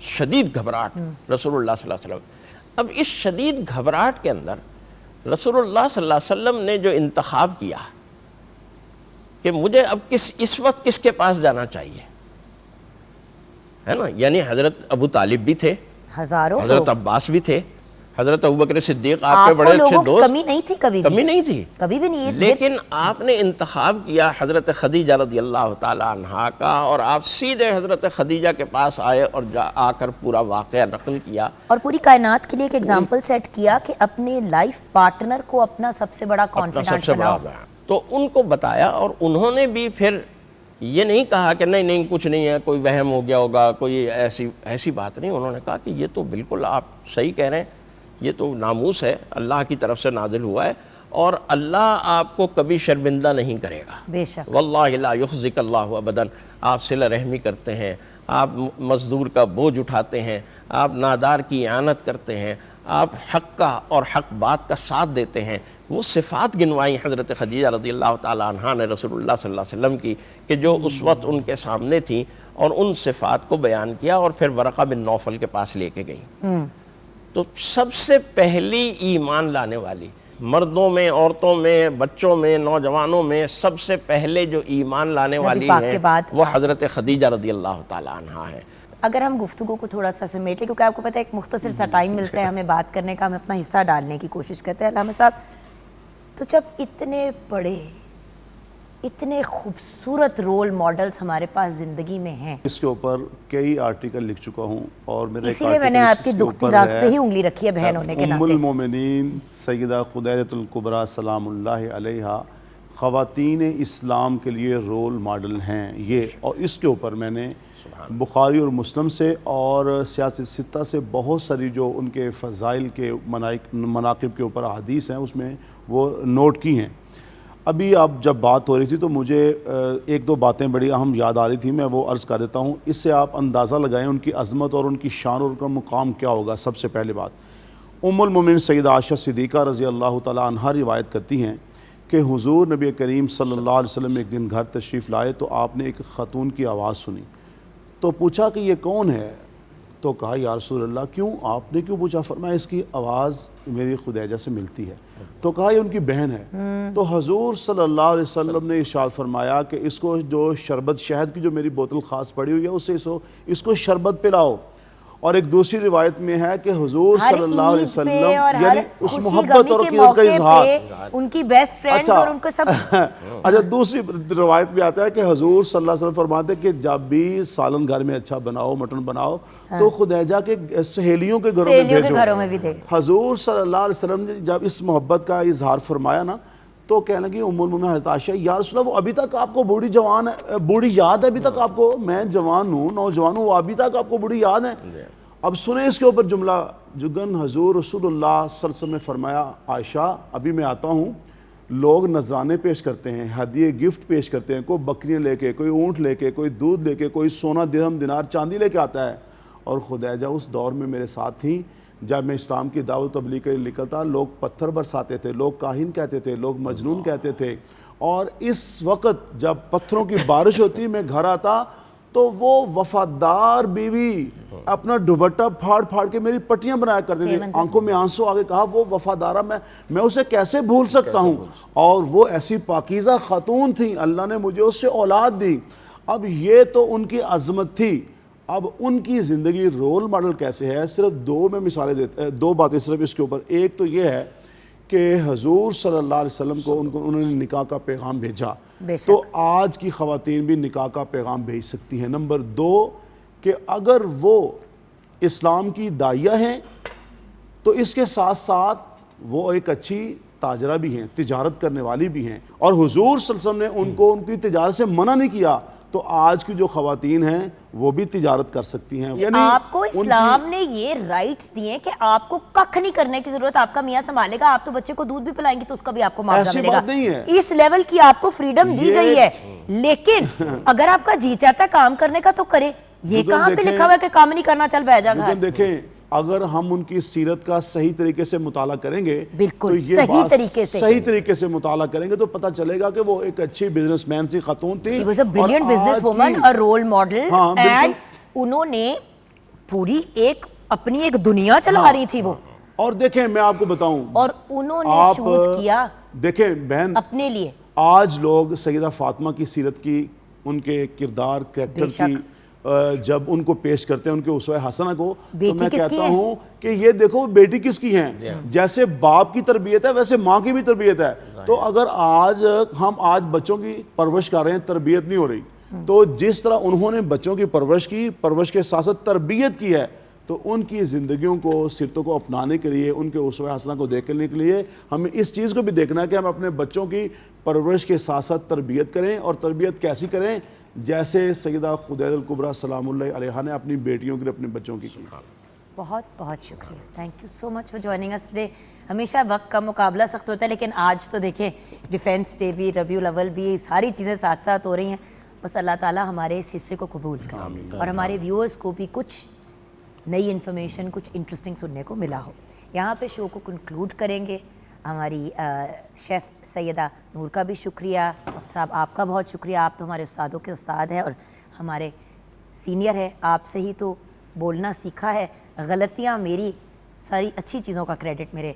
شدید گھبراہٹ رسول اللہ صلی اللہ علیہ وسلم۔ اب اس شدید گھبراہٹ کے اندر رسول اللہ صلی اللہ علیہ وسلم نے جو انتخاب کیا کہ مجھے اب اس وقت کس کے پاس جانا چاہیے، ہے نا، یعنی حضرت ابو طالب بھی تھے، ہزاروں حضرت عباس بھی تھے، حضرت ابوبکر صدیق آپ کے بڑے اچھے دوست، کمی نہیں تھی، کبھی نہیں تھی، کبھی بھی نہیں، لیکن آپ نے انتخاب کیا حضرت خدیجہ رضی اللہ تعالی عنہا کا، اور آپ سیدھے حضرت خدیجہ کے پاس آئے اور آ کر پورا واقعہ نقل کیا، اور پوری کائنات کے لیے ایک ایگزامپل سیٹ کیا کہ اپنے لائف پارٹنر کو اپنا سب سے بڑا کانفیڈنٹ بناؤ۔ تو ان کو بتایا، اور انہوں نے بھی پھر یہ نہیں کہا کہ نہیں کچھ نہیں ہے، کوئی وہم ہو گیا ہوگا، کوئی ایسی بات نہیں، انہوں نے کہا کہ یہ تو بالکل آپ صحیح کہہ رہے ہیں، یہ تو ناموس ہے، اللہ کی طرف سے نازل ہوا ہے، اور اللہ آپ کو کبھی شرمندہ نہیں کرے گا، بے شک، واللہ لا یخزک اللہ ابدا۔ آپ صلہ رحمی کرتے ہیں، آپ مزدور کا بوجھ اٹھاتے ہیں، آپ نادار کی اعانت کرتے ہیں، آپ حق کا اور حق بات کا ساتھ دیتے ہیں۔ وہ صفات گنوائی حضرت خدیجہ رضی اللہ تعالیٰ عنہا نے رسول اللہ صلی اللہ علیہ وسلم کی، کہ جو اس وقت ان کے سامنے تھیں، اور ان صفات کو بیان کیا، اور پھر ورقہ بن نوفل کے پاس لے کے گئیں۔ تو سب سے پہلی ایمان لانے والی، مردوں میں، عورتوں میں، بچوں میں، نوجوانوں میں سب سے پہلے جو ایمان لانے والی ہیں وہ حضرت خدیجہ رضی اللہ تعالیٰ عنہا ہے۔ اگر ہم گفتگو کو تھوڑا سا سمیٹ لیں، کیونکہ آپ کو پتہ ہے ایک مختصر سا ٹائم ملتا ہے ہمیں بات کرنے کا، ہم اپنا حصہ ڈالنے کی کوشش کرتے ہیں۔ علامہ صاحب، تو جب اتنے بڑے، اتنے خوبصورت رول ماڈلز ہمارے پاس زندگی میں ہیں، اس کے اوپر کئی آرٹیکل لکھ چکا ہوں، اور میرے اسی لیے میں نے آپ کی دکھتی داغ پہ ہی انگلی رکھی ہے بہن ہونے کے ناطے۔ ام المومنین سیدہ خدیجہ الکبریٰ سلام اللہ علیہا خواتین اسلام کے لیے رول ماڈل ہیں یہ، اور اس کے اوپر میں نے بخاری اور مسلم سے اور سیاست ستہ سے بہت ساری جو ان کے فضائل کے مناقب کے اوپر احادیث ہیں اس میں وہ نوٹ کی ہیں۔ ابھی اب جب بات ہو رہی تھی تو مجھے 1-2 باتیں بڑی اہم یاد آ رہی تھی، میں وہ عرض کر دیتا ہوں، اس سے آپ اندازہ لگائیں ان کی عظمت اور ان کی شان اور ان کا مقام کیا ہوگا۔ سب سے پہلے بات، ام المومنین سیدہ عائشہ صدیقہ رضی اللہ تعالیٰ عنہا روایت کرتی ہیں کہ حضور نبی کریم صلی اللہ علیہ وسلم ایک دن گھر تشریف لائے تو آپ نے ایک خاتون کی آواز سنی، تو پوچھا کہ یہ کون ہے؟ تو کہا یا رسول اللہ کیوں؟ آپ نے کیوں پوچھا؟ فرمایا اس کی آواز میری خدیجہ سے ملتی ہے۔ تو کہا یہ ان کی بہن ہے۔ تو حضور صلی اللہ علیہ وسلم نے ارشاد فرمایا کہ اس کو جو شربت، شہد کی جو میری بوتل خاص پڑی ہوئی ہے اس کو شربت پلاؤ۔ اور ایک دوسری روایت میں ہے کہ حضور صلی اللہ علیہ وسلم یعنی اس محبت اور عقیدت کا اظہار، ان کی بیسٹ فرینڈز اور ان کو سب۔ اچھا، دوسری روایت میں آتا ہے کہ حضور صلی اللہ علیہ وسلم فرماتے ہیں کہ جب بھی سالن گھر میں اچھا بناؤ، مٹن بناؤ، تو خدیجہ کے سہیلیوں کے گھروں میں بھیجو۔ حضور صلی اللہ علیہ وسلم نے جب اس محبت کا اظہار فرمایا نا، تو کہنے لگی ام المومنین حضرت عائشہ، یا رسول اللہ وہ ابھی تک آپ کو بوڑھی جوان ہے، بوڑھی یاد ہے ابھی تک آپ کو؟ میں جوان ہوں، نوجوان ہوں، وہ ابھی تک آپ کو بوڑھی یاد ہے؟ اب سنیں اس کے اوپر جملہ جگن حضور رسول اللہ صلی اللہ علیہ وسلم نے فرمایا، عائشہ ابھی میں آتا ہوں، لوگ نذرانے پیش کرتے ہیں، ہدیے گفٹ پیش کرتے ہیں، کوئی بکریاں لے کے، کوئی اونٹ لے کے، کوئی دودھ لے کے، کوئی سونا درہم دینار چاندی لے کے آتا ہے، اور خدیجہ اس دور میں میرے ساتھ تھیں جب میں اسلام کی دعوت تبلیغ کے لیے نکلتا، لوگ پتھر برساتے تھے، لوگ کاہن کہتے تھے، لوگ مجنون کہتے تھے، اور اس وقت جب پتھروں کی بارش ہوتی میں گھر آتا تو وہ وفادار بیوی اپنا دوپٹہ پھاڑ پھاڑ کے میری پٹیاں بنایا کرتے تھے، آنکھوں میں آنسو آگے کہا وہ وفادارہ میں اسے کیسے بھول سکتا ہوں، اور وہ ایسی پاکیزہ خاتون تھیں، اللہ نے مجھے اس سے اولاد دی۔ اب یہ تو ان کی عظمت تھی، اب ان کی زندگی رول ماڈل کیسے ہے؟ صرف 2 میں مثالیں دیتے ہیں، 2 باتیں صرف اس کے اوپر۔ ایک تو یہ ہے کہ حضور صلی اللہ علیہ وسلم کو انہوں نے نکاح کا پیغام بھیجا، تو آج کی خواتین بھی نکاح کا پیغام بھیج سکتی ہیں۔ نمبر 2 کہ اگر وہ اسلام کی داعیہ ہیں تو اس کے ساتھ ساتھ وہ ایک اچھی تاجرہ بھی ہیں، تجارت کرنے والی بھی ہیں، اور حضور صلی اللہ علیہ وسلم نے ان کو ان کی تجارت سے منع نہیں کیا، تو آج کی جو خواتین ہیں وہ بھی تجارت کر سکتی ہیں۔ یعنی آپ کو اسلام نے یہ رائٹس دیے کہ آپ کو ککھ نہیں کرنے کی ضرورت، آپ کا میاں سنبھالے گا، آپ تو بچے کو دودھ بھی پلائیں گے تو اس کا بھی آپ کو معاوضہ ملے گا، اس لیول کی آپ کو فریڈم دی گئی ہے۔ لیکن اگر آپ کا جی چاہتا ہے کام کرنے کا تو کرے، یہ کہاں پہ لکھا ہوا ہے کہ کام نہیں کرنا چل بیٹھ جا گھر؟ دیکھیں اگر ہم ان کی سیرت کا صحیح طریقے سے مطالعہ کریں گے بالکل، تو یہ صحیح بات طریقے سے صحیح طریقے سے مطالعہ کریں گے تو پتہ چلے گا کہ وہ ایک اچھی بزنس مین سی خاتون تھی. She was a brilliant business woman, a role model, ہاں and بالکل. انہوں نے پوری ایک اپنی ایک دنیا چلا رہی تھی وہ, اور دیکھیں میں آپ کو بتاؤں, اور انہوں نے آپ چوز کیا دیکھیں بہن, اپنے لیے. آج لوگ سیدہ فاطمہ کی سیرت کی, ان کے کردار کریکٹر کی جب ان کو پیش کرتے ہیں, ان کے اسوہ حسنہ کو, تو میں کہتا ہوں کہ یہ دیکھو بیٹی کس کی ہیں, جیسے باپ کی تربیت ہے ویسے ماں کی بھی تربیت ہے. تو اگر ہم آج بچوں کی پرورش کر رہے ہیں, تربیت نہیں ہو رہی, تو جس طرح انہوں نے بچوں کی پرورش کی, پرورش کے ساتھ ساتھ تربیت کی ہے, تو ان کی زندگیوں کو, سیرتوں کو اپنانے کے لیے, ان کے اسوہ حسنہ کو دیکھنے کے لیے ہمیں اس چیز کو بھی دیکھنا ہے کہ ہم اپنے بچوں کی پرورش کے ساتھ ساتھ تربیت کریں. اور تربیت کیسی کریں, جیسے سیدہ خدیجہ الکبریٰ سلام اللہ علیہا نے اپنی بیٹیوں کے لیے, اپنے بچوں کی. بہت بہت شکریہ, thank you so much for joining us today. ہمیشہ وقت کا مقابلہ سخت ہوتا ہے, لیکن آج تو دیکھیں ڈیفینس ڈے بھی, ربیع الاول بھی, ساری چیزیں ساتھ ساتھ ہو رہی ہیں. بس اللہ تعالیٰ ہمارے اس حصے کو قبول کرے اور ہمارے ویورز کو بھی کچھ نئی انفارمیشن, کچھ انٹرسٹنگ سننے کو ملا ہو. یہاں پہ شو کو کنکلوڈ کریں گے. ہماری شیف سیدہ نور کا بھی شکریہ, صاحب آپ کا بہت شکریہ, آپ تو ہمارے استادوں کے استاد ہیں اور ہمارے سینئر ہیں, آپ سے ہی تو بولنا سیکھا ہے. غلطیاں میری, ساری اچھی چیزوں کا کریڈٹ میرے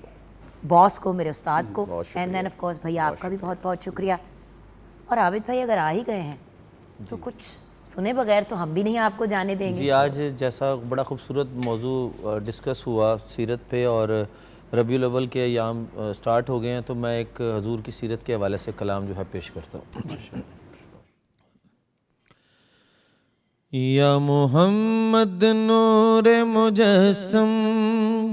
باس کو, میرے استاد کو. اینڈ دین آف کورس بھیا آپ کا بھی بہت بہت شکریہ. اور عابد بھائی اگر آ ہی گئے ہیں تو کچھ سنے بغیر تو ہم بھی نہیں آپ کو جانے دیں گے. جی آج جیسا بڑا خوبصورت موضوع ڈسکس ہوا سیرت پہ, اور ربیع الاول کے ایام سٹارٹ ہو گئے ہیں, تو میں ایک حضور کی سیرت کے حوالے سے کلام جو ہے پیش کرتا ہوں. یا محمد نور مجسم,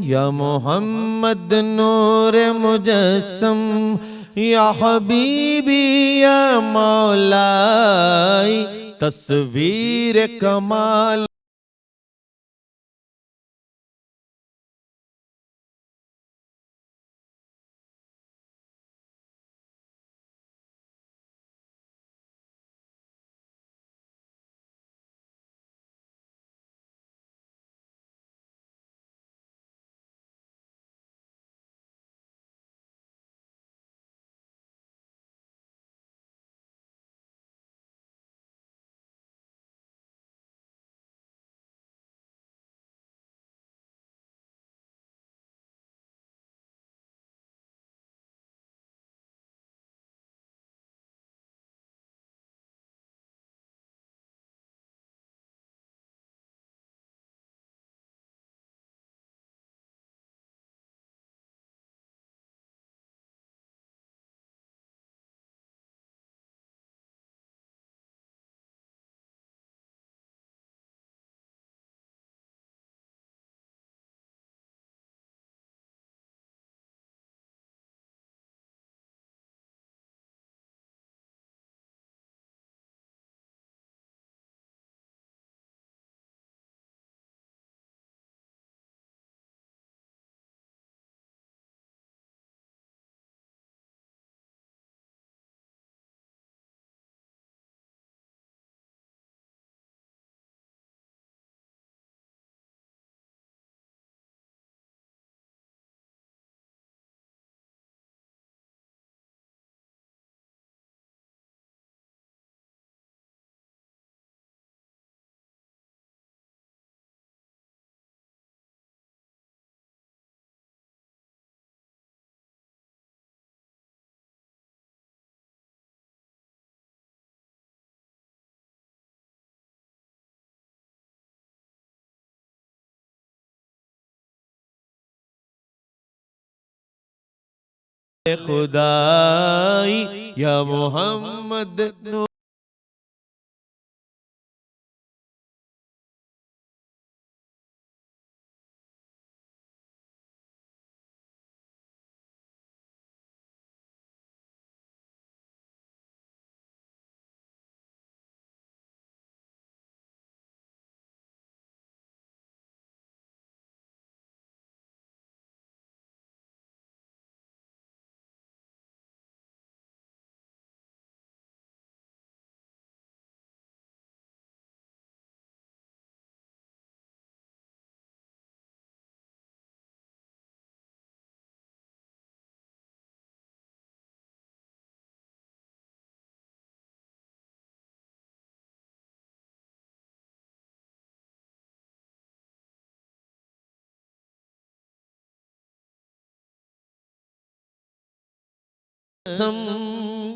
یا محمد نور مجسم, یا حبیبی یا مولائی تصویر کمال. خدائی یا محمد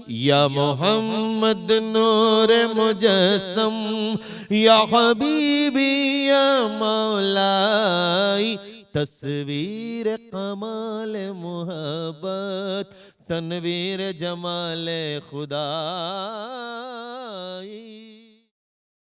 یا محمد نور مجسم یا حبیبی یا مولائی تصویر کمال محبت تنویر جمال خدائی